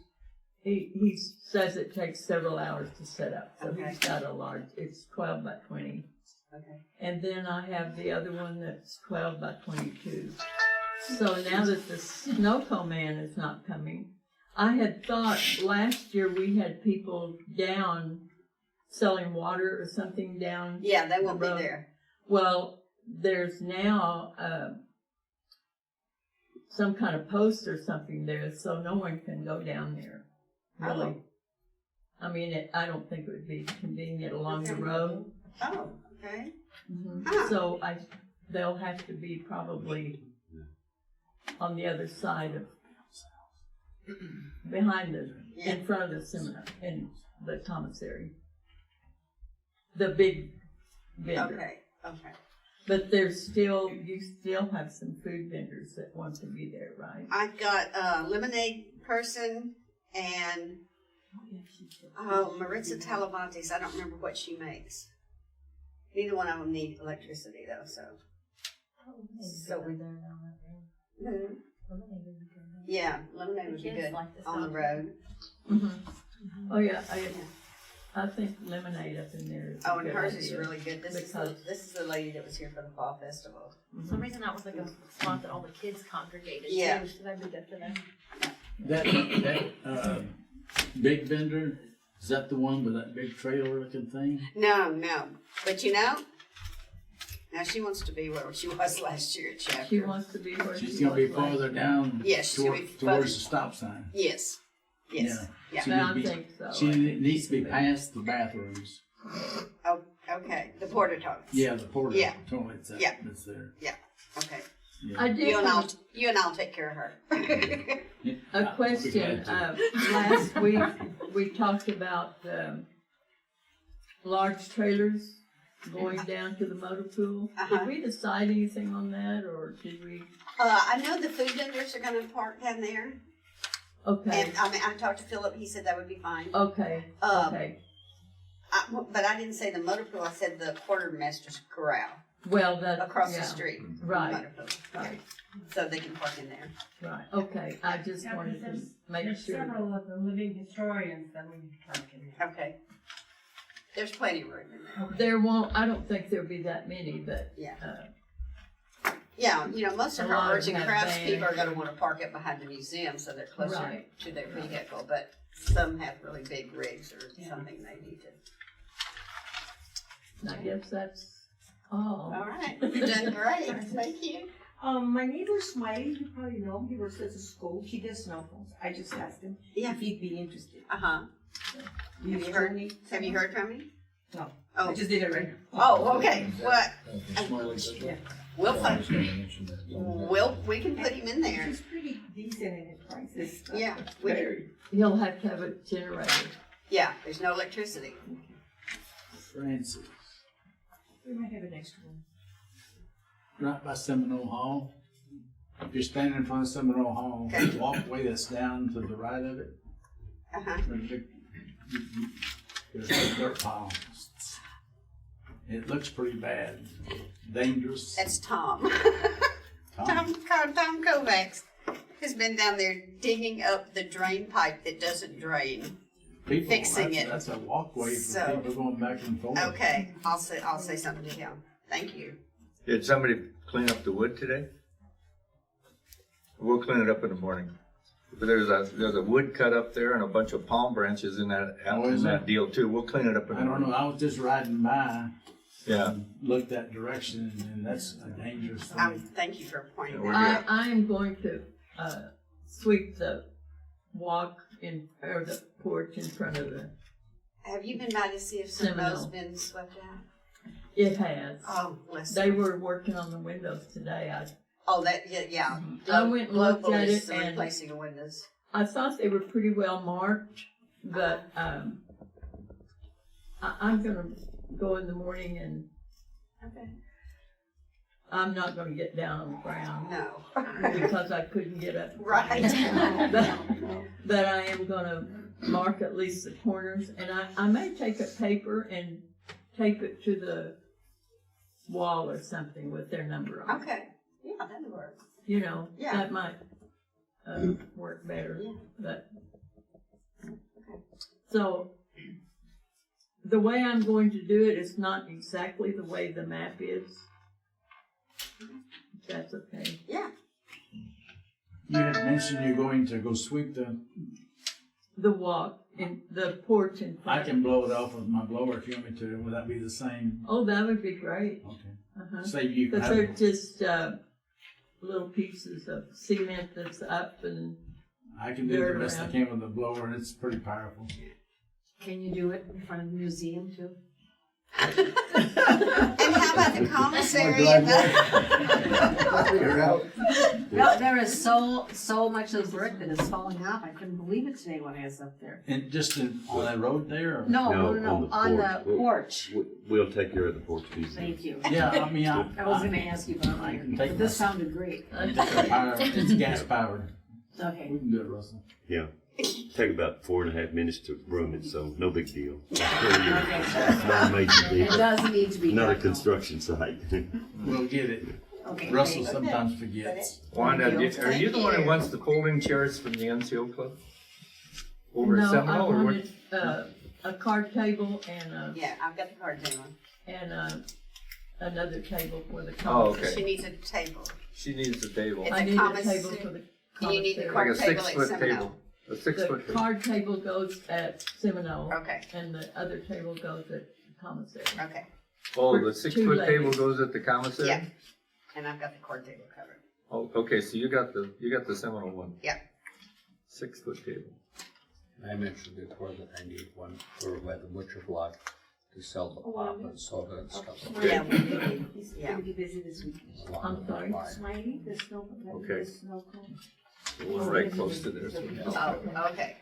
says it takes several hours to set up, so he's got a large. It's 12 by 20. Okay. And then I have the other one that's 12 by 22. So now that the snow cone man is not coming, I had thought last year we had people down selling water or something down. Yeah, they won't be there. Well, there's now some kind of post or something there, so no one can go down there. Really. I mean, I don't think it would be convenient along the road. Oh, okay. Mm-hmm. So they'll have to be probably on the other side of, behind in front of the seminar, in the commissary. The big vendor. Okay. But you still have some food vendors that want to be there, right? I've got a lemonade person and Maritza Talamantes. I don't remember what she makes. Neither one of them need electricity though, so. Yeah, lemonade would be good on the road. Mm-hmm. Oh yeah, I think lemonade up in there. Oh, and hers is really good. This is the lady that was here for the fall festival. For some reason, that was like a spot that all the kids congregated Yeah. too, so that'd be good for them. That big vendor, is that the one with that big trailer looking thing? No. But now she wants to be where she was last year at Chapter. She wants to be where She's gonna be farther down. Yes, she'll be towards the stop sign. Yes. Yeah. She I needs to think so. She needs to be past the bathrooms. Oh, okay. The porta toilets. Yeah, the porta that's toilets there. Yeah. Okay. Yeah. I did You and I'll take care of her. a question. Last week we talked about large trailers going down to the motor pool. Did we decide anything on that, or did we? I know the food vendors are going to park down there. Okay. And I talked to Philip. He said that would be fine. Okay. Okay. But I didn't say the motor pool. I said the quartermaster's corral. Well, that across the street. Right. Motor pool. Right. So they can park in there. Right. Okay. I just wanted to make There's sure. several of the living historians that we can park in there. Okay. There's plenty of room in there. There won't. I don't think there'll be that many, but yeah. Yeah, most of A lot our arts and have crafts vans. people are going to want to park it behind the museum, so they're closer Right. to their vehicle. But some have really big rigs or something they need to. I guess that's all. All right, you're doing great. Thank you. My neighbor Smiley, you probably know him. He works at the school. He does snow cones. I just asked him if he'd be interested. Have you heard from me? No. Oh, I just did it right now. Oh, okay. What? Yeah. We'll find. We can put him in there. He's pretty decent in his prices. Yeah. He'll have to have a generator. Yeah. There's no electricity. Francis, We might have an extra one. right by Seminole Hall. If you're standing in front of Seminole Hall, the walkway that's down to the right of it. There's a dirt pile. It looks pretty bad. Dangerous. That's Tom. Tom Kovacs has been down there digging up the drain pipe that doesn't drain. Fixing it. That's a walkway for people going back and forth. Okay, I'll say something to him. Thank you. Did somebody clean up the wood today? We'll clean it up in the morning. But there's a wood cut up there and a bunch of palm branches in that deal too. We'll clean it up in the I morning. don't know. I was just riding by. Yeah. Looked that direction, and that's a dangerous thing. Thank you for pointing that out. I am going to sweep the walk or the porch in front of the Have you been by to see if some of those Seminole. been swept out? It has. Oh, bless They them. were working on the windows today. Oh, that, yeah. I went and looked Global at is it and replacing the windows. I thought they were pretty well marked, but I'm gonna go in the morning and Okay. I'm not gonna get down on the ground. No. Because I couldn't get up. Right. But I am gonna mark at least the corners, and I may take a paper and tape it to the wall or something with their number on it. Okay. Yeah, that'll work. You know, Yeah. that might work better. Yeah. But so the way I'm going to do it is not exactly the way the map is. If that's okay. Yeah. You had mentioned you're going to go sweep The walk in the porch in I front. can blow it off with my blower if you want me to. Would that be the same? Oh, that would be great. Okay. Uh-huh. Save you from But they're having, just little pieces of cement that's up and I can do the dirt best I around. can with the blower, and it's pretty powerful. Can you do it in front of the museum too? And how about the commissary? Well, there is so much of the brick that is falling off. I couldn't believe it today when I was up there. And just on that road there? Or? No, on the We'll- porch. We'll take care of the porch piece. Thank you. Yeah, I mean, I was gonna ask you about I that, can take but this that. sounded great. It's gas powered. Okay. We can do it, Russell. Yeah. Take about 4.5 minutes to broom it, so no big deal. It's not a major deal. It does need to be Not a done. construction site. We'll get it. Okay. Russell great. sometimes forgets. Wanda, are you the one who wants the folding chairs from the NCO club? Over at no, I Seminole, or what? wanted a card table and Yeah, I've got the card table. another table for the Oh, commissary. okay. She needs a table. She needs the table. It's I a need a commissary. table for the And you need the commissary. Like a card table at 6-foot Seminole. table. A The 6-foot table. card table goes at Seminole. Okay. And the other table goes at commissary. Okay. Oh, for the two 6-foot table ladies. goes at the commissary? Yeah. And I've got the card table covered. Oh, okay, so you got the Seminole one. Yeah. 6-foot table. I mentioned before that I need one for by the butcher block to sell the pop and soda and stuff. Yeah, we do. He's Yeah. gonna be busy this week. I'm sorry. Smiley, the snow, Okay. the snow cone. We're right close to there. So we can- Oh, okay.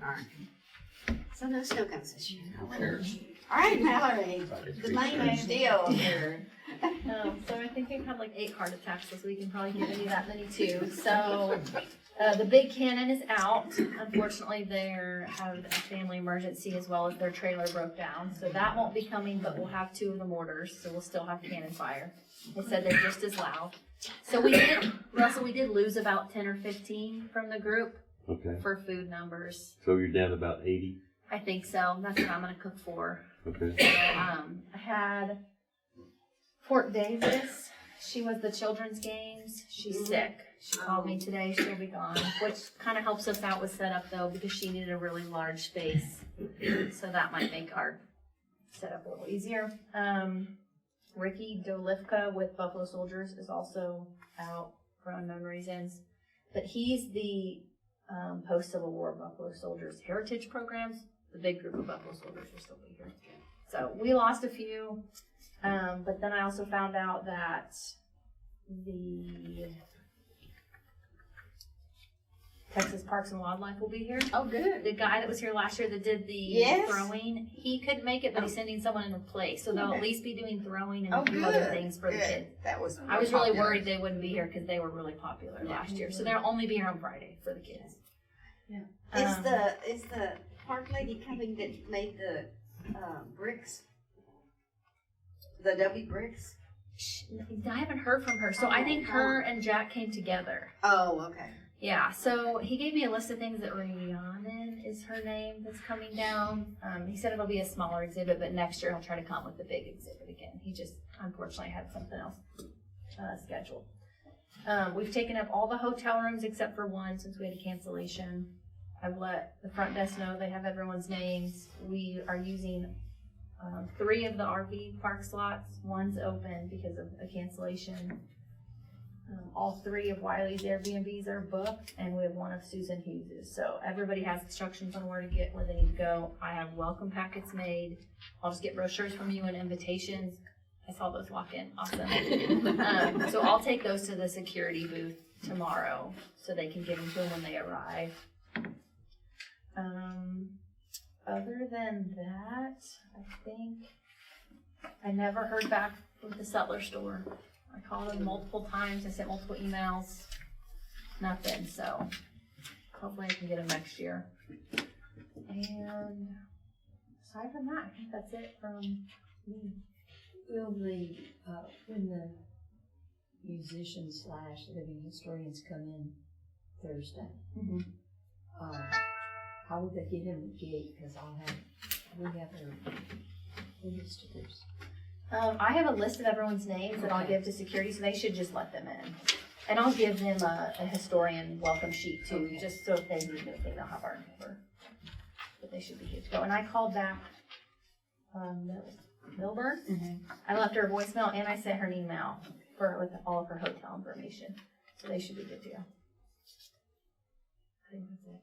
All right. So no snow cones this year. Cheers. All right, Mallory, the main deal here. So I think we've had like 8 heart attacks this week and probably given you that many too. So the big cannon is out. Unfortunately, they have a family emergency as well as their trailer broke down. So that won't be coming, but we'll have 2 of the mortars. So we'll still have cannon fire. They said they're just as loud. So we did, Russell, we did lose about 10 or 15 from the group Okay. for food numbers. So you're down about 80? I think so. That's what I'm gonna cook for. Okay. I had Fort Davis. She was the children's games. She's sick. She called me today. She'll be gone, which kind of helps us out with setup though, because she needed a really large space. So that might make our setup a little easier. Ricky Dolivka with Buffalo Soldiers is also out for unknown reasons, but he's the post-Civil War Buffalo Soldiers Heritage Programs. The big group of Buffalo Soldiers will still be here. So we lost a few, but then I also found out that the Texas Parks and Wildlife will be here. Oh, good. The guy that was here last year that did the Yes. throwing, he couldn't make it, but he's sending someone in place. So they'll Okay. at least be doing throwing and Oh, a few other good. things for the Good. kids. That was. I was really popular. worried they wouldn't be here because they were really popular last year. So they'll only be here on Friday for the kids. Is Um, the park lady coming that made the bricks? The W bricks? I haven't heard from her. So I think her and Jack came together. Oh, okay. Yeah, so he gave me a list of things that Rhiannon is her name that's coming down. He said it'll be a smaller exhibit, but next year he'll try to come with the big exhibit again. He just unfortunately had something else scheduled. We've taken up all the hotel rooms except for one since we had a cancellation. I've let the front desk know they have everyone's names. We are using 3 of the RV park slots. One's open because of a cancellation. All 3 of Wiley's Airbnbs are booked, and we have 1 of Susan Hughes's. So everybody has instructions on where to get, where they need to go. I have welcome packets made. I'll just get brochures from you and invitations. I saw those walk in. Awesome. So I'll take those to the security booth tomorrow so they can give them to them when they arrive. Other than that, I think I never heard back with the Sutler store. I called them multiple times. I sent multiple emails. Nothing. So hopefully I can get them next year. And aside from that, I think that's it from me. Will the, when the musicians / living historians come in Thursday, how would they get in the gate? Because we have their list of theirs. I have a list of everyone's names that I'll give to security, so they should just let them in. And I'll give them a historian welcome sheet too, just so if they need anything, they'll have our number. But they should be good to go. And I called back Milburn. I left her a voicemail and I sent her an email with all of her hotel information. So they should be good to go. I think that's it.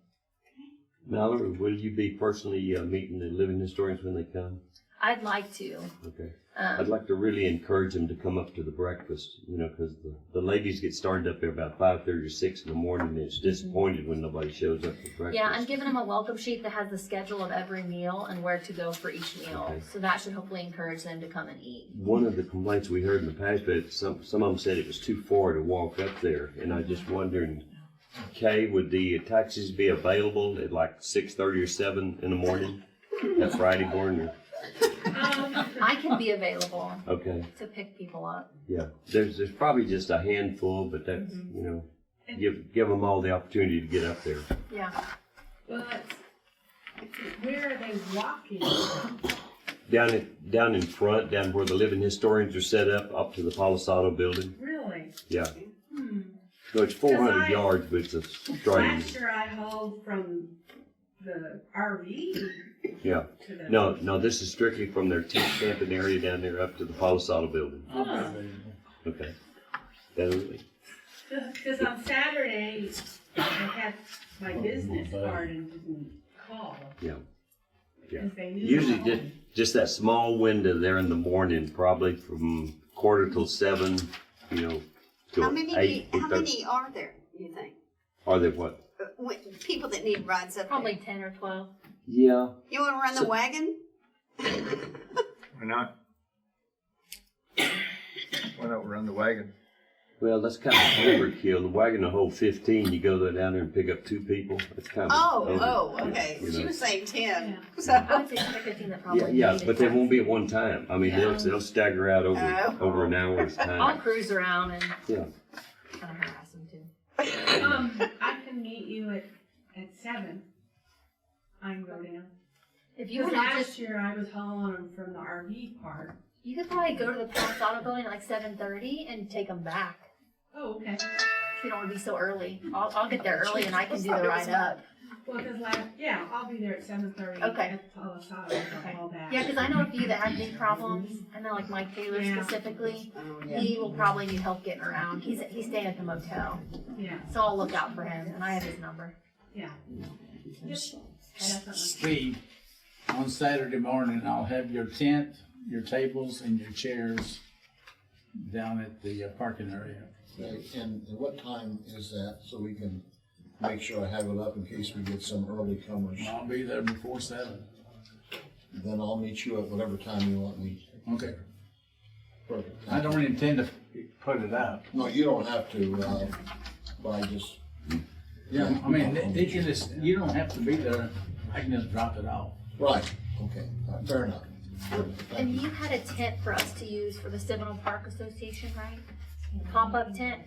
Mallory, will you be personally meeting the living historians when they come? I'd like to. Okay. I'd like to really encourage them to come up to the breakfast, because the ladies get started up there about 5:30 or 6 in the morning, and it's disappointed when nobody shows up for breakfast. Yeah, I'm giving them a welcome sheet that has the schedule of every meal and where to go for each meal. Okay. So that should hopefully encourage them to come and eat. One of the complaints we heard in the past, but some of them said it was too far to walk up there, and I just wondering, Kay, would the taxis be available at like 6:30 or 7 in the morning, that Friday morning? I can be available Okay. to pick people up. Yeah, there's probably just a handful, but that's, give them all the opportunity to get up there. Yeah. But where are they walking? Down in front, down where the living historians are set up to the Palisado building. Really? Yeah. So it's 400 yards, but it's a straight. Last year I hauled from the RV. Yeah. No, this is strictly from their tent camping area down there up to the Palisado building. Oh. Okay. Definitely. Because on Saturday, I had my business card and didn't call. Yeah. Yeah. 'Cause they knew Usually just that small window there in the morning, probably from 7:15, till How many 8:30. are there, you think? Are there what? People that need rides up Probably there? 10 or 12. Yeah. You want to run the wagon? Why not? Why not run the wagon? Well, that's kind of overkill. The wagon will hold 15. You go down there and pick up 2 people. It's kind of Okay. you She know. was saying 10. So. I would say 10 or 15 that probably Yeah, need it. but they won't be at one time. I mean, they'll stagger out over an hour's I'll time. cruise around and Yeah. kind of harass them too. I can meet you at 7. I can go down. If you Because want to last year I was hauling them from the RV park. you could probably go to the Palisado building at like 7:30 and take them back. Oh, okay. If you don't want to be so early. I'll get there early and I can do the ride up. Well, because I'll be there at 7:30. Okay. At the Palisado. I'll back. Yeah, because I know a few that have knee problems. I know like Mike Taylor specifically. He will probably need help getting around. He's staying at the motel. Yeah. So I'll look out for him and I have his number. Yeah. Steve, on Saturday morning, I'll have your tent, your tables, and your chairs down at the parking area. Okay, and at what time is that, so we can make sure I have it up in case we get some early comers? I'll be there before 7. Then I'll meet you at whatever time you want me. Okay. Perfect. I don't intend to put it up. No, you don't have to, but I just. Yeah, I mean, they can just, you don't have to be there. I can just drop it off. Right, okay, fair enough. And you had a tent for us to use for the Seminole Park Association, right? Pop-up tent.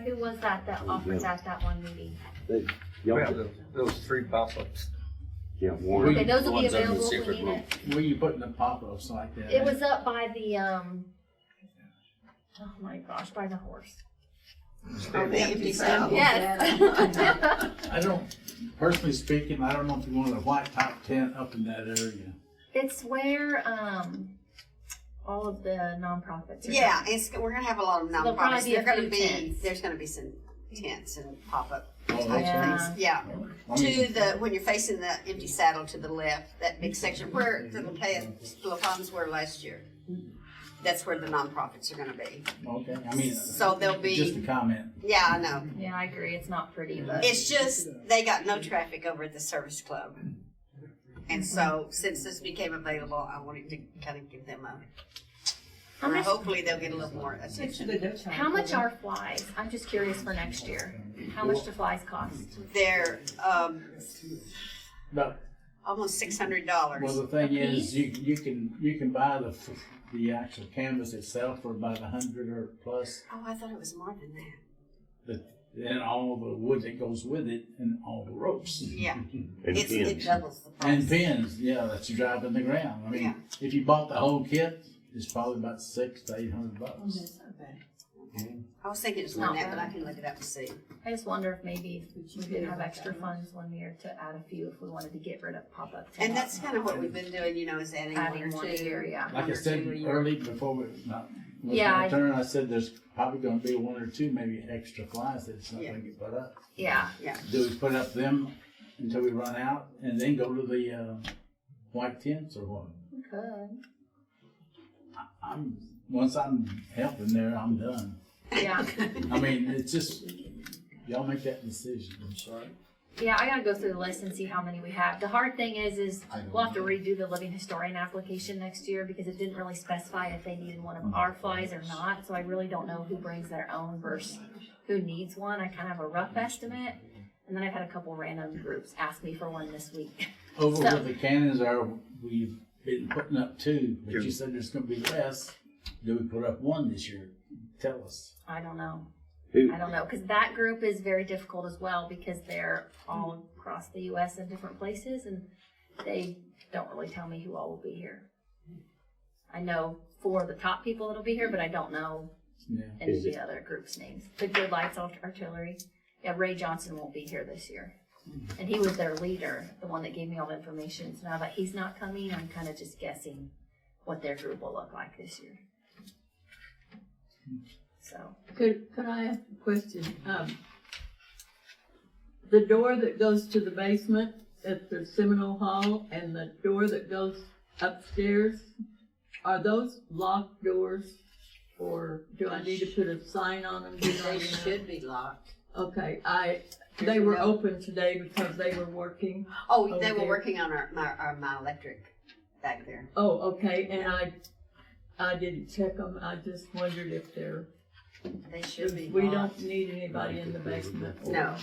Who was that offered that one meeting? Those 3 pop-ups. Yeah, Okay, those will be available if we need it. Where you putting the pop-ups like that? It was up by the oh my gosh, by the horse. Oh, the empty cell. Yes. I don't, personally speaking, I don't know if you want a white top tent up in that area. It's where all of the nonprofits. Are Yeah, coming. we're gonna have a lot of So there'll probably nonprofits. be a They're gonna few be, tents. there's gonna be some tents and pop-up Oh, type that's things. Yeah. I To mean- the, when you're facing the empty saddle to the left, that big section where the La Palmas were last year. That's where the nonprofits are gonna be. Okay, I mean, So there'll be. just a comment. Yeah, I know. Yeah, I agree. It's not pretty, but It's just, they got no traffic over at the service club. And so, since this became available, I wanted to kind of give them How much- hopefully they'll get a little more attention. how much are flies? I'm just curious for next year. How much do flies cost? They're, But, almost $600. well, the thing is, you can buy the actual canvas itself for about $100 or plus. Oh, I thought it was more than that. And all the wood that goes with it and all the ropes. Yeah. And It pins. doubles the price. And pins, yeah, that you drive in the ground. I mean, if you bought the whole kit, it's probably about $600 to $800. I was thinking it was more than that, but I can look it up and see. I just wonder if maybe we could have extra funds one year to add a few if we wanted to get rid of pop-up tents. And that's kind of what we've been doing, you know, is adding Adding one or one a two. year, yeah. Like I said early before was Yeah, my I- turn, I said there's probably gonna be one or two maybe extra flies that's not gonna get put up. Yeah. Yeah. Do we put up them until we run out and then go to the white tents or what? We could. Once I'm helping there, I'm done. Yeah. I mean, it's just, y'all make that decision. I'm sorry. Yeah, I gotta go through the list and see how many we have. The hard thing is we'll have to redo the living historian application next year because it didn't really specify if they needed one of our flies or not. So I really don't know who brings their own versus who needs one. I kind of have a rough estimate. And then I've had a couple random groups ask me for one this week. Over So- where the cannons are, we've been putting up two, but you said there's gonna be less. Do we put up one this year? Tell us. I don't know. Who- I don't know, because that group is very difficult as well because they're all across the U.S. in different places, and they don't really tell me who all will be here. I know 4 of the top people that'll be here, but I don't know Yeah. any of the other groups' names. The Good Lights Artillery. Yeah, Ray Johnson won't be here this year. And he was their leader, the one that gave me all the information. So now that he's not coming, I'm kind of just guessing what their group will look like this year. So. Could I ask a question? The door that goes to the basement at the Seminole Hall and the door that goes upstairs, are those locked doors? Or do I need to put a sign on them? They should be locked. Okay, they were open today because they were working. Oh, over they were there. working on my electric back there. Oh, okay, and I didn't check them, I just wondered if They should be we locked. don't need anybody in the basement or No.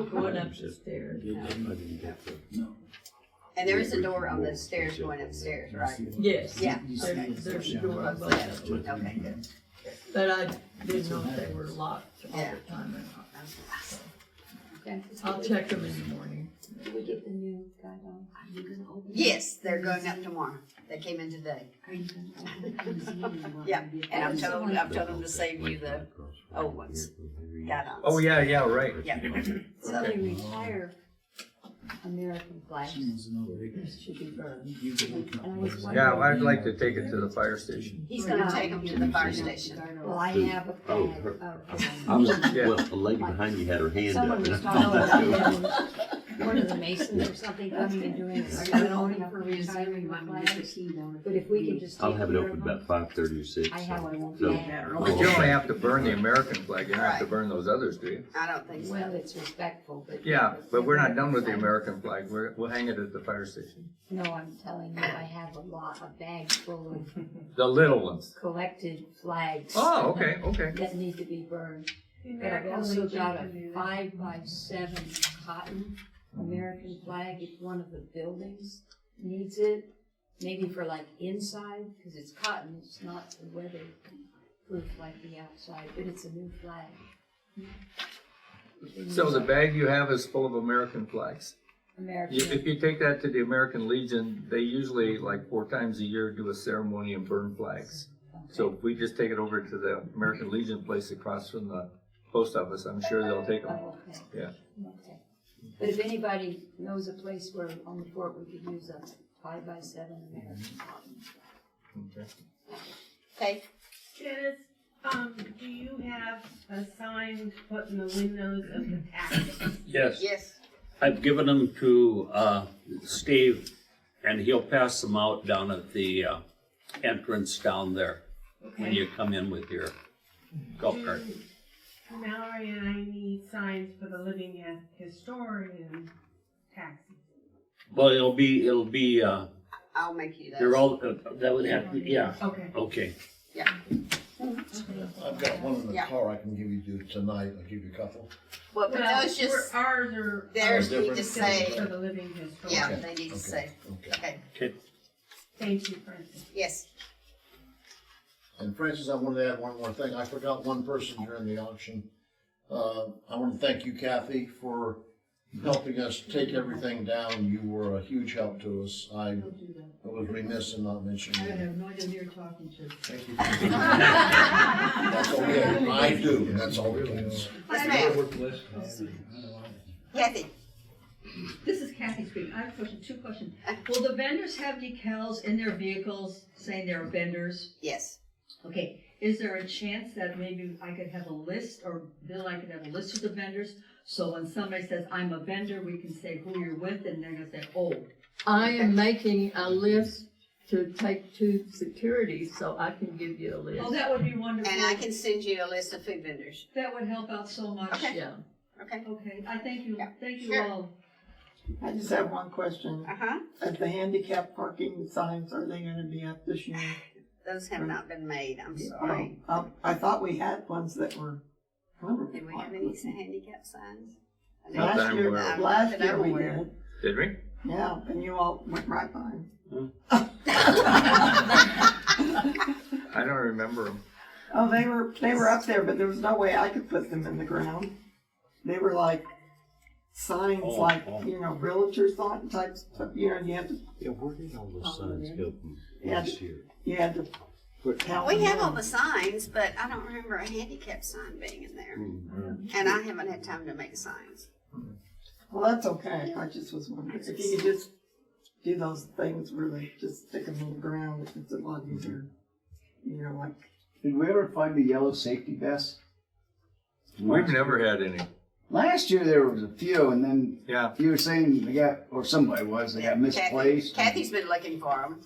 going up the stairs. And there is a door on the stairs going upstairs, right? Yes. Yeah. There's a door on both of them. Okay, good. But I didn't know if they were locked all Yeah. the time or not. Okay. I'll check them in the morning. Did we get the new guide on? Are you gonna open? Yes, they're going up tomorrow. They came in today. Are you gonna open the museum? Yeah, and I've told them to save you the old ones. Guidons. Oh, yeah, right. Yeah. So So, they retire American flags should be burned. And I was Yeah, wondering- I'd like to take it to the fire station. he's gonna take them to the fire station. Well, I have a Oh, bag her- of. I was, well, a lady behind you had her hand up. Someone and was I talking thought that was- about one of the masons or something coming and doing a ceremony for retiring flags. But if we can just. I'll take have it care open of them, about 5:30 or 6. I have one won't So- be that early. But you only have to burn the American flag, you don't have to burn those others, do you? I don't think so. Well, it's respectful, but. Yeah, but we're not done with the American flag, we'll hang it at the fire station. No, I'm telling you, I have a bag full of The little ones. collected flags. Oh, okay, okay. That need to be burned. But I've also got a 5x7 cotton American flag if one of the buildings needs it. Maybe for like inside, because it's cotton, it's not weatherproof like the outside, but it's a new flag. So the bag you have is full of American flags? American. If you take that to the American Legion, they usually, like 4 times a year, do a ceremony and burn flags. So if we just take it over to the American Legion place across from the post office, I'm sure they'll take them. Oh, okay. Yeah. Okay. But if anybody knows a place where on the fort we could use a 5x7 American cotton. Okay. Okay. Dennis, do you have a sign to put in the windows of the taxi? Yes. Yes. I've given them to Steve, and he'll pass them out down at the entrance down there when you come in with your golf cart. Mallory and I need signs for the living historian taxi. Well, it'll be. I'll make you those. They're all. That would have to. Yeah. Okay. Okay. Yeah. I've got one in the car I can give you tonight. I'll give you a couple. Well, but those just, ours are. theirs Are need to different? say, For the living historian. yeah, Okay, they need to okay, say. okay. Okay. Thank you, Francis. Yes. And Francis, I wanted to add one more thing. I forgot one person during the auction. I want to thank you, Kathy, for helping us take everything down. You were a huge help to us. I was remiss in not mentioning I you. have no idea who you're talking to. Thank you. That's okay. I do. That's all it is. Yes, ma'am. Kathy. This is Kathy speaking. I have a question, two questions. Will the vendors have decals in their vehicles saying they're vendors? Yes. Okay, is there a chance that maybe I could have a list, or Bill and I could have a list of the vendors? So when somebody says, I'm a vendor, we can say who you're with, and they're gonna say, oh. I am making a list to take to security, so I can give you a list. Oh, that would be wonderful. And I can send you a list of food vendors. That would help out so much. Okay. Yeah. Okay. Okay, I thank you, thank you Sure. all. I just have one question. Uh-huh. The handicap parking signs, are they gonna be up this year? Those have not been made, I'm sorry. I thought we had ones that were. Did we have any handicap signs? Last I'm year, aware of. last year we aware. did. Did we? Yeah, and you all went right by. I don't remember them. Oh, they were up there, but there was no way I could put them in the ground. They were like signs, realtor sign type stuff. You know, you had to. Yeah, where did all those signs go from last year? You had to. We have all the signs, but I don't remember a handicap sign being in there. And I haven't had time to make signs. Well, that's okay. I just was wondering if you could just do those things where they just stick them in the ground. It's a lot easier. You know, like. Did we ever find the yellow safety vest? We've never had any. Last year there was a few, and then Yeah. you were saying they got, or somebody was, they got misplaced. Kathy's been looking for them.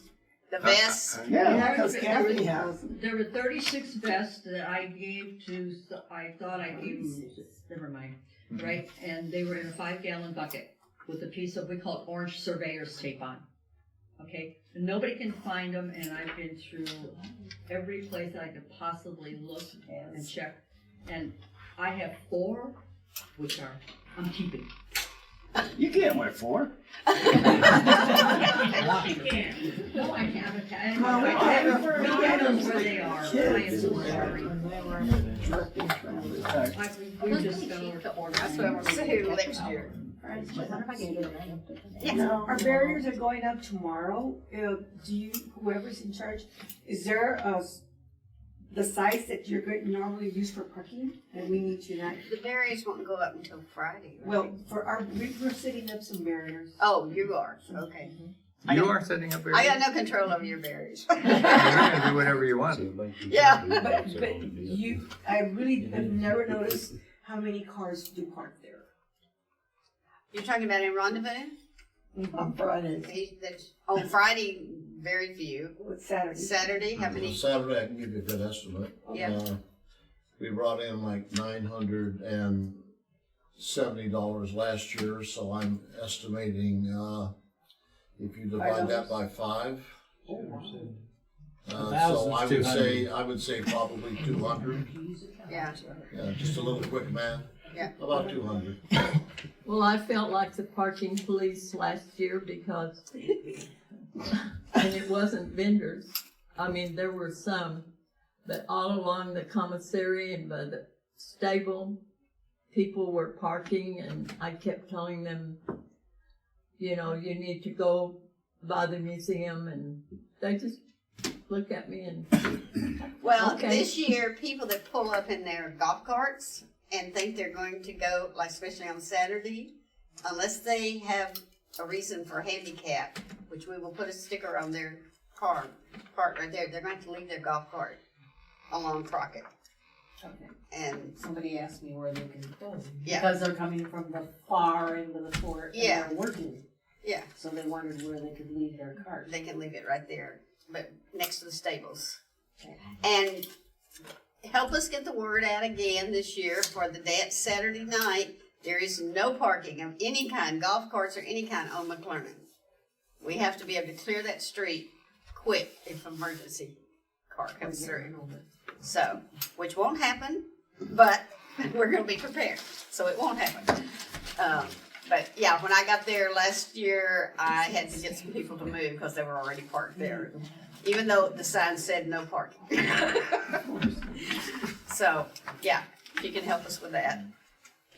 The vests. Yeah. Because Kathy has. There were 36 vests that I gave to, I thought I gave, never mind, right? And they were in a 5-gallon bucket with a piece of, we call it orange surveyor's tape on. Okay? And nobody can find them, and I've been through every place that I could possibly look and check. And I have 4, which I'm keeping. You can't wear 4. No, I haven't. Well, Nobody knows where they are. I am so sorry. We just got That's what we'll see next year. Yes. Our barriers are going up tomorrow. Do you, whoever's in charge, is there the size that you're going to normally use for parking that we need to not? The barriers won't go up until Friday. Right? Well, we're setting up some barriers. Oh, you are, okay. You are setting up I barriers? got no control over your barriers. You're gonna do whatever you want. Yeah. But I really have never noticed how many cars do park there. You're talking about in Rendezvous? On Fridays. On Friday, very few. Saturday. Saturday, how many? Saturday, I can give you a good estimate. Yeah. We brought in like $970 last year, so I'm estimating, if you divide that by 5. So I would say probably 200. Yeah. Yeah, just a little quick math. Yeah. About 200. Well, I felt like the parking police last year because, and it wasn't vendors. I mean, there were some, but all along the commissary and by the stable, people were parking, and I kept telling them, you know, you need to go by the museum, and they just look at me and. Well, okay. This year, people that pull up in their golf carts and think they're going to go, like especially on Saturday, unless they have a reason for handicap, which we will put a sticker on their car parked right there. They're going to leave their golf cart along Crockett. Okay. And Somebody asked me where they can go. Yeah. Because they're coming from the far end of the fort and Yeah. they're working. yeah, So they wondered where they could leave their cart. they can leave it right there, but next to the stables. Okay. And help us get the word out again this year for the dance Saturday night. There is no parking of any kind, golf carts or any kind on McClernand. We have to be able to clear that street quick if emergency car comes through. So, which won't happen, but we're gonna be prepared, so it won't happen. But yeah, when I got there last year, I had to get some people to move because they were already parked there, even though the sign said no parking. So, yeah, if you can help us with that.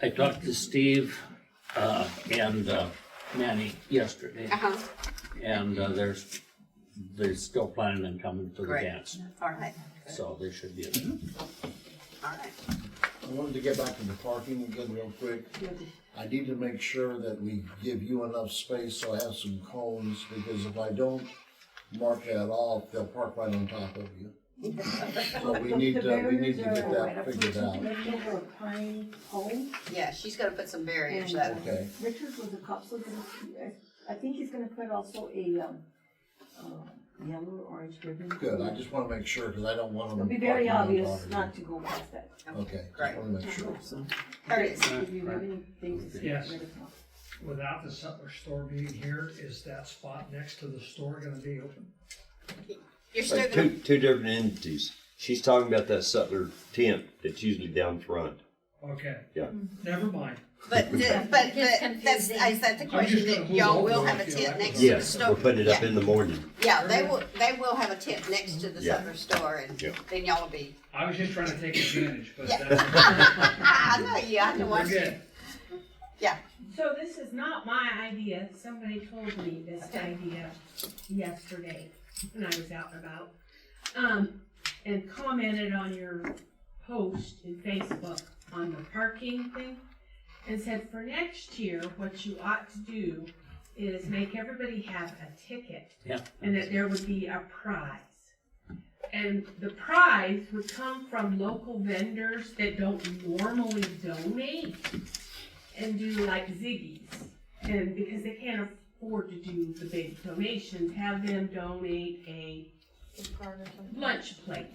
I talked to Steve, and, Manny yesterday, Uh-huh, and, they're still planning on coming to the Great. dance, all right, so they should be. all right. I wanted to get back to the parking again real quick. I need to make sure that we give you enough space so I have some cones, because if I don't mark that off, they'll park right on top of you. So we need to get that figured out. Over a pine pole. Yeah, she's gonna put some barriers And, up. Okay. Richard was a cop, so I think he's gonna put also a, yellow or orange ribbon. Good, I just wanna make sure, cause I don't want them. It'll be very parking on obvious top of not to go past that. you. Okay, Great. just wanna make sure. Curtis, If you have anything to say, Yes. let us know. Without the Sutler store being here, is that spot next to the store gonna be open? you're still Like gonna, two different entities. She's talking about that Sutler tent that's usually down front. Okay. Yeah. Never mind. but that's, is that the question, that y'all will have a tent next to the Yes, store? we're putting it up Yeah. in the morning. Yeah, they will have a tent next to the Yeah. Sutler store, and Yeah. then y'all will be. I was just trying to take advantage, but Yeah. that's. I know you, I know We're what. good. Yeah, So this is not my idea, somebody told me this idea yesterday when I was out and about. And commented on your post in Facebook on the parking thing, and said for next year, what you ought to do is make everybody have a ticket. Yeah. And that there would be a prize. And the prize would come from local vendors that don't normally donate and do like Ziggy's. And because they can't afford to do the big donations, have them donate a lunch plate.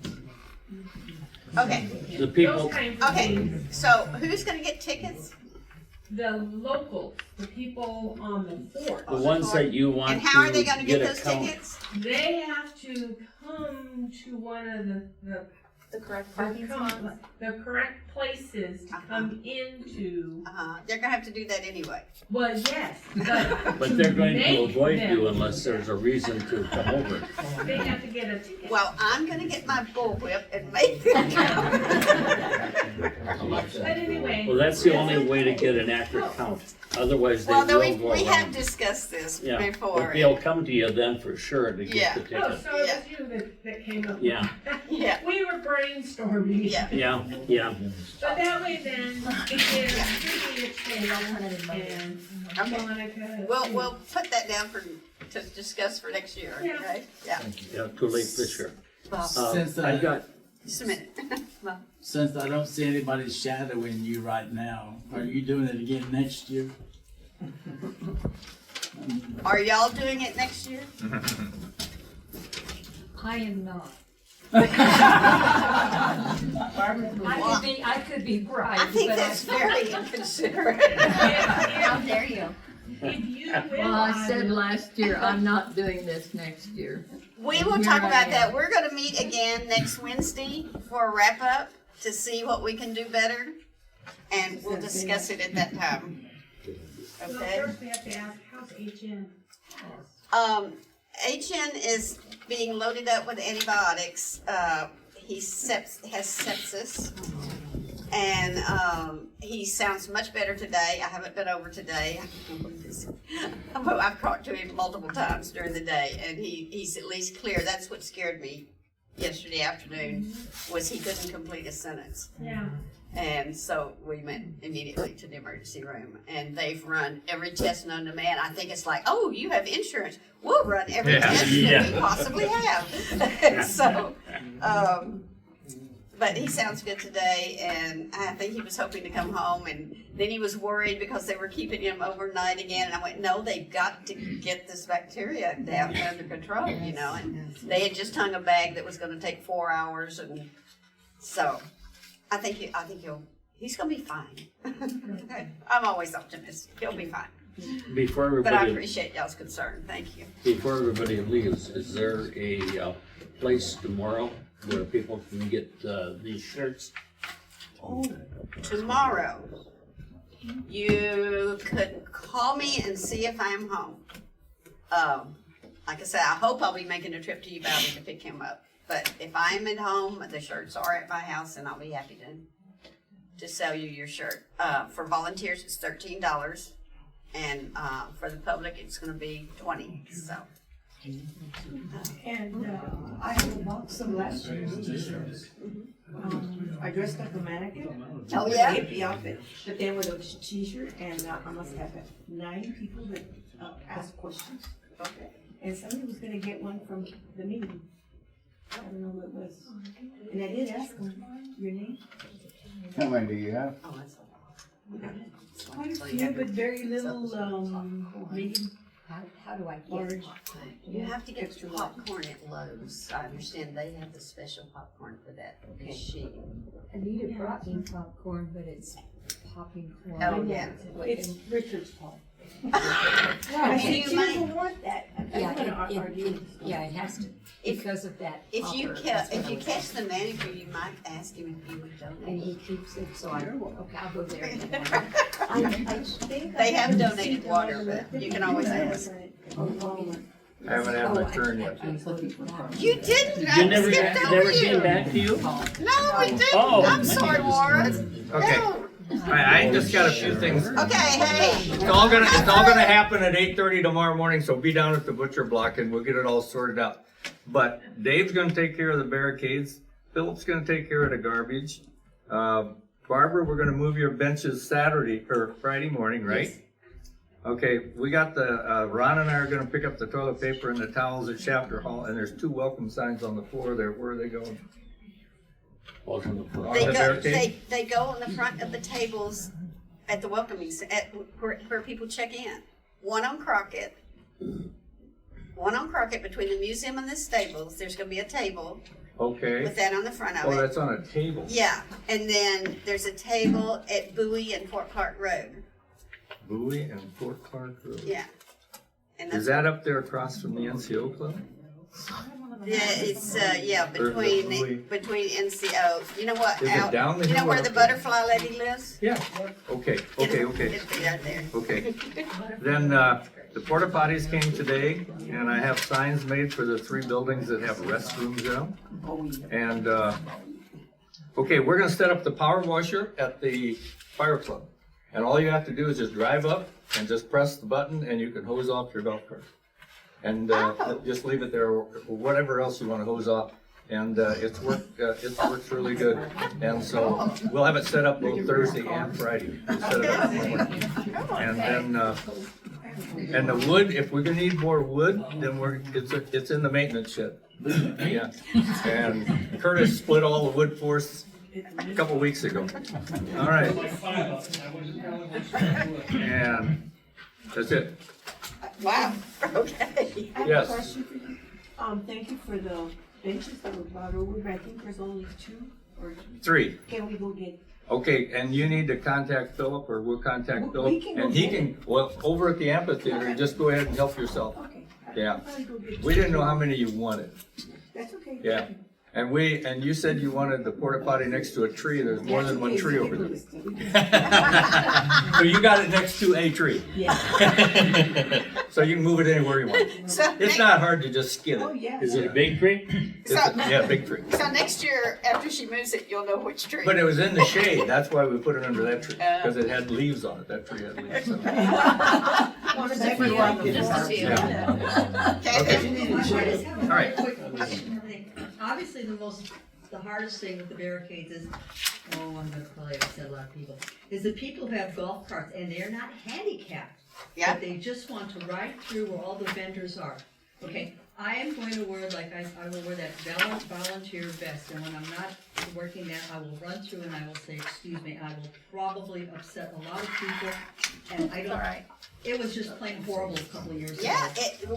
okay, The people, Those kinds of okay, things. so who's gonna get tickets? The locals, the people on the fort. the ones that you want And how are they to gonna get get a those count. tickets? They have to come to one of The correct parking spots. the correct places to come into. They're gonna have to do that anyway. Well, yes, But they're going to make avoid them. you unless there's a reason to come over. They have to get a ticket. Well, I'm gonna get my bullwhip and make them come. But anyway. Well, that's the only way to get an accurate count. Otherwise, they Well, no, will go we have around. discussed this Yeah, before. but they'll come to you then for sure to Yeah. get the Oh, ticket. so it was you that came up with Yeah. that. Yeah. We were brainstorming. Yeah. Yeah. But that way then, it gives Judy a chance and Monica. We'll put that down to discuss for next year, Yeah. okay? Yeah. Yeah, too late this year. Since I got, Just a minute. Well, Since I don't see anybody shadowing you right now, are you doing it again next year? are y'all doing it next year? I am not. Well, I could be bribed, I think but that's very inconsiderate. How dare you? If you will, Well, I said will. last year, I'm not doing this next year. We will Here talk I about am. that. We're gonna meet again next Wednesday for a wrap up to see what we can do better. And we'll discuss it at that time. Well, Okay? first we have to ask, how's HN? HN is being loaded up with antibiotics. He has sepsis. And he sounds much better today. I haven't been over today. I've talked to him multiple times during the day, and he's at least clear. That's what scared me yesterday afternoon was he couldn't complete a sentence. Yeah. And so we went immediately to the emergency room, and they've run every test known to man. I think it's like, oh, you have insurance. We'll run every test that we possibly have. So, but he sounds good today, and I think he was hoping to come home, and then he was worried because they were keeping him overnight again, and I went, no, they've got to get this bacteria down under control, you know, and they had just hung a bag that was gonna take 4 hours, and so I think he's gonna be fine. I'm always optimistic, he'll be fine. Before But I everybody, appreciate y'all's concern, thank you. before everybody leaves, is there a place tomorrow where people can get these shirts? Tomorrow, you could call me and see if I'm home. Like I said, I hope I'll be making a trip to Uvalde to pick him up. But if I'm at home, the shirts are at my house, and I'll be happy to sell you your shirt. For volunteers, it's $13, and for the public, it's going to be $20. So. And I have a box of last year's t-shirts. I dressed up a mannequin. Oh, with yeah? a hippie outfit, but then with a t-shirt, and I must have 9 people that asked questions. Okay. And somebody was gonna get one from the meeting. I don't know who it was. And I did ask them, your name? How many do you have? Oh, that's Quite a few, but very little, medium. How do I Large. get You have to get your popcorn at Lowe's. I understand they have the special popcorn for that machine. Anita brought me popcorn, but it's popping corn. Oh, yeah. It's Richard's fault. I I said, said, she doesn't want that. Yeah, it has to, because of that If you popper, ca- that's what if I you was catch asking. the manager, you might ask him if he would And donate. he keeps it, so okay, I'll go there. I think They have I donated water, but you can always ask. I haven't had my turn yet. You didn't. You I never, skipped over never you. came back to you? No, we didn't. Oh. I'm sorry, Warren. Okay. No. I just got a few things. Okay, hey. It's all gonna happen at 8:30 tomorrow morning, so be down at the butcher block and we'll get it all sorted out. But Dave's gonna take care of the barricades, Philip's gonna take care of the garbage. Barbara, we're gonna move your benches Saturday, or Friday morning, right? Yes. Okay, we got Ron and I are gonna pick up the toilet paper and the towels at Shafter Hall, and there's 2 welcome signs on the floor there. Where are they going? On They the go. barricade? They go on the front of the tables at the welcoming where people check in. One on Crockett between the museum and the stables. There's going to be a table Okay. with that on the front of Oh, it. that's on a table. Yeah, and then there's a table at Bowie and Fort Clark Road. Bowie and Fort Clark Road. Yeah. And Is that up there across from the NCO club? Yeah, it's Or between NCO. You know what? Is it down the You know hill where or the up butterfly lady lives? Yeah. Okay. It'll be right there. Okay. Then the porta potties came today, and I have signs made for the 3 buildings that have restrooms in them. And okay, we're gonna set up the power washer at the fire club, and all you have to do is just drive up and just press the button, and you can hose off your golf cart. And just leave it there, or whatever else you want to hose off. And it works really good. And so we'll have it set up both Thursday and Friday. Set it up and then and the wood, if we're gonna need more wood, then it's in the maintenance shed. Yeah. And Curtis split all the wood for us a couple weeks ago. All right. And that's it. Wow, okay. I have Yes. a question for you. Thank you for the benches that were brought over, but I think there's only 2 or 3. Can we go get? Okay, and you need to contact Philip, or we'll contact We Philip, can go and he get can, well, over at the amphitheater, just go ahead and help yourself. Okay. Yeah. I'll go get We didn't know how many you wanted. That's okay. Yeah. And you said you wanted the porta potty next to a tree. There's more than one tree over there. So you got it next to a tree. Yeah. So you can move it anywhere you want. It's not hard to just skid Oh, it. yeah. Is it a big tree? Yeah, big tree. So next year, after she moves it, you'll know which tree. But it was in the shade. That's why we put it under that tree, because it had leaves on it. That tree had leaves on it. Okay. All right. obviously the hardest thing with the barricades is, I'm gonna probably upset a lot of people, is the people who have golf carts and they're not handicapped. Yeah. But they just want to ride through where all the vendors are. Okay, I am going to wear, like, I will wear that volunteer vest, and when I'm not working that, I will run through and I will say, excuse me, I will probably upset a lot of people, and I don't, Alright. it was just plain horrible a couple of years ago. Yeah,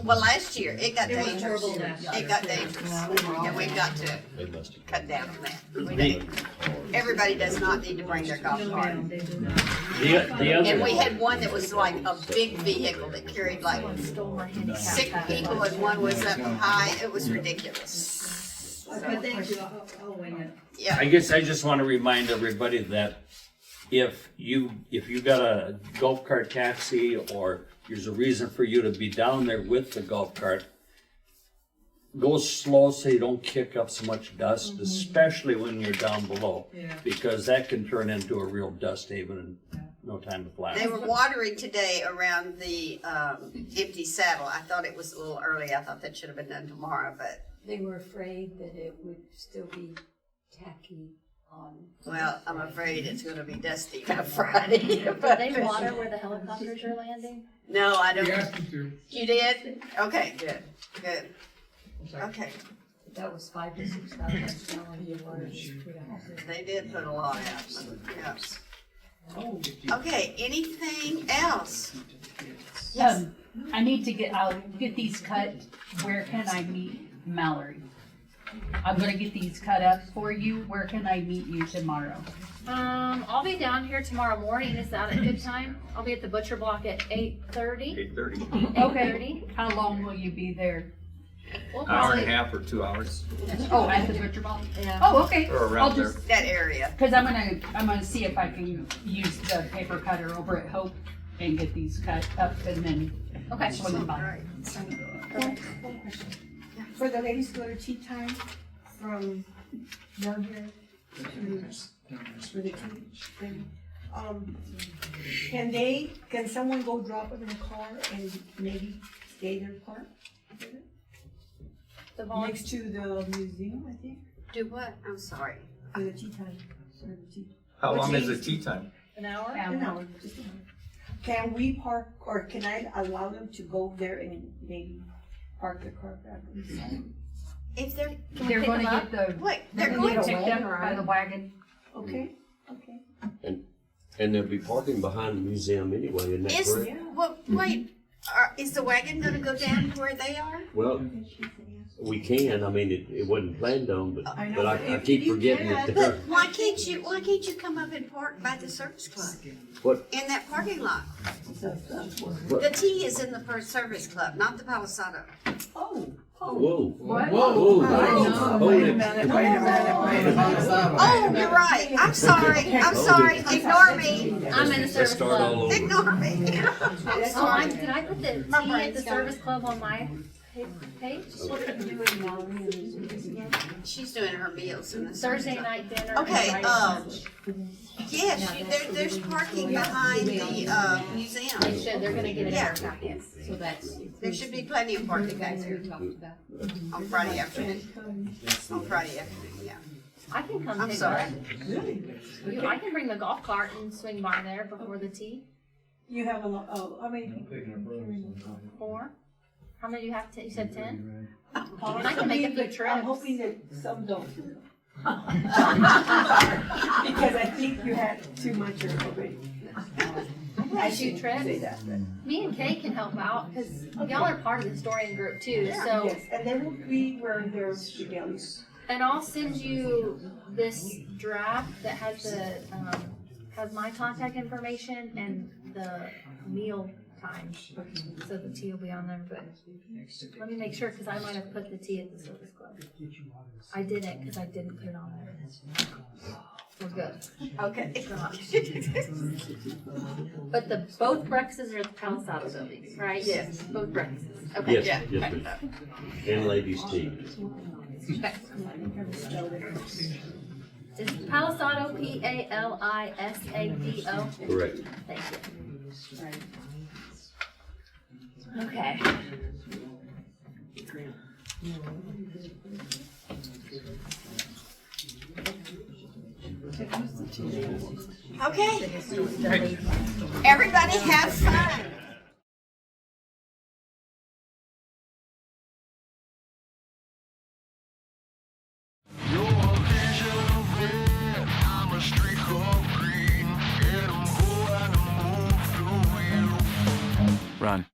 well, last year, it got It was dangerous. horrible last year. It got dangerous, and we've got to cut down on that. The, Everybody does not need to bring their golf No, cart. ma'am, they do not. the other. And we had one that was like a big vehicle that carried like Stole my handicap 6 pass. people and one was up high. It was ridiculous. But thank you, I'll wing it. Yeah. I guess I just want to remind everybody that if you got a golf cart taxi or there's a reason for you to be down there with the golf cart, go slow so you don't kick up so much dust, especially when you're down below. Yeah. Because that can turn into a real dust haven in no time to fly. They were watering today around the empty saddle. I thought it was a little early. I thought that should have been done tomorrow, but They were afraid that it would still be tacky on. well, I'm afraid it's going to be dusty by Friday. Did they water where the helicopters are landing? No, I don't. You asked them to. You did? Okay, good, good. Okay, That was 5,000 to 6,000 gallons of water. they did put a lot out. Yes. Okay, anything else? I need to I'll get these cut. Where can I meet Mallory? I'm gonna get these cut up for you. Where can I meet you tomorrow? I'll be down here tomorrow morning. Is that a good time? I'll be at the butcher block at 8:30. 8:30. Okay. How long will you be there? We'll Hour and probably, a half or 2 hours. Oh, at the butcher block? yeah. Oh, okay. Or around I'll just, That area. cause I'm gonna see if I can use the paper cutter over at Hope and get these cut up and then Okay. swing them by. One question. For the ladies go to tea time from down here to, for the tea thing, can someone go drop them in a car and maybe stay there parked? The vol- Next to the museum, I think, Do what? I'm sorry. for the tea time, for the tea. How Which long is the means- tea time? An hour? An hour, just an hour. Can we park, or can I allow them to go there and maybe park their car back on the side? If they're, Can we They're pick gonna them up? get the, wait, they're they're going gonna to. get picked up by the wagon. Okay, okay. And they'll be parking behind the museum anyway, isn't that Is, correct? well, wait, is the wagon gonna go down to where they are? Well, we can, I mean, it wasn't planned on, but I know, but but I if keep you forgetting that can- they're, Why can't you come up and park by the service club? What? In that parking lot. What? The T is in the first service club, not the Palisado. Oh, Whoa. What? Whoa. Wait a minute. Oh, you're right. I'm sorry. Ignore me. I'm in the Let's service start all club. over. Ignore me. Oh, did I put the My tea at brain's the gone. service club on my page? She's doing her meals in the Thursday night dinner. Okay, and Friday lunch. Yes, there's parking behind the museum. They should, they're gonna get it Yeah. back in. So that's. There should be plenty of parking back there We talked about. on Friday afternoon. On Friday afternoon, yeah. I can come I'm pick sorry. up. I can bring the golf cart and swing by there before the tea. you have a lot, oh, I mean. 4. How many do you have? You said 10? I I can make a few trips. I'm hoping that some don't. Because I think you had too much already. I shoot trips. Me and Kay can help out because y'all are part of the historian group too. So, Yes, and they will be where there's the galleys. and I'll send you this draft that has the has my contact information and the meal times. So the tea will be on there, but let me make sure because I might have put the tea at the service club. I didn't because I didn't put it on there. We're good. Okay. But both breakfasts are at the Palisado building, right? Yes. Both breakfasts. Okay. Yes, yes, ma'am. And ladies' tea. Is Palisado Palisado? Correct. Thank you. Okay. Okay. Everybody have fun. Run.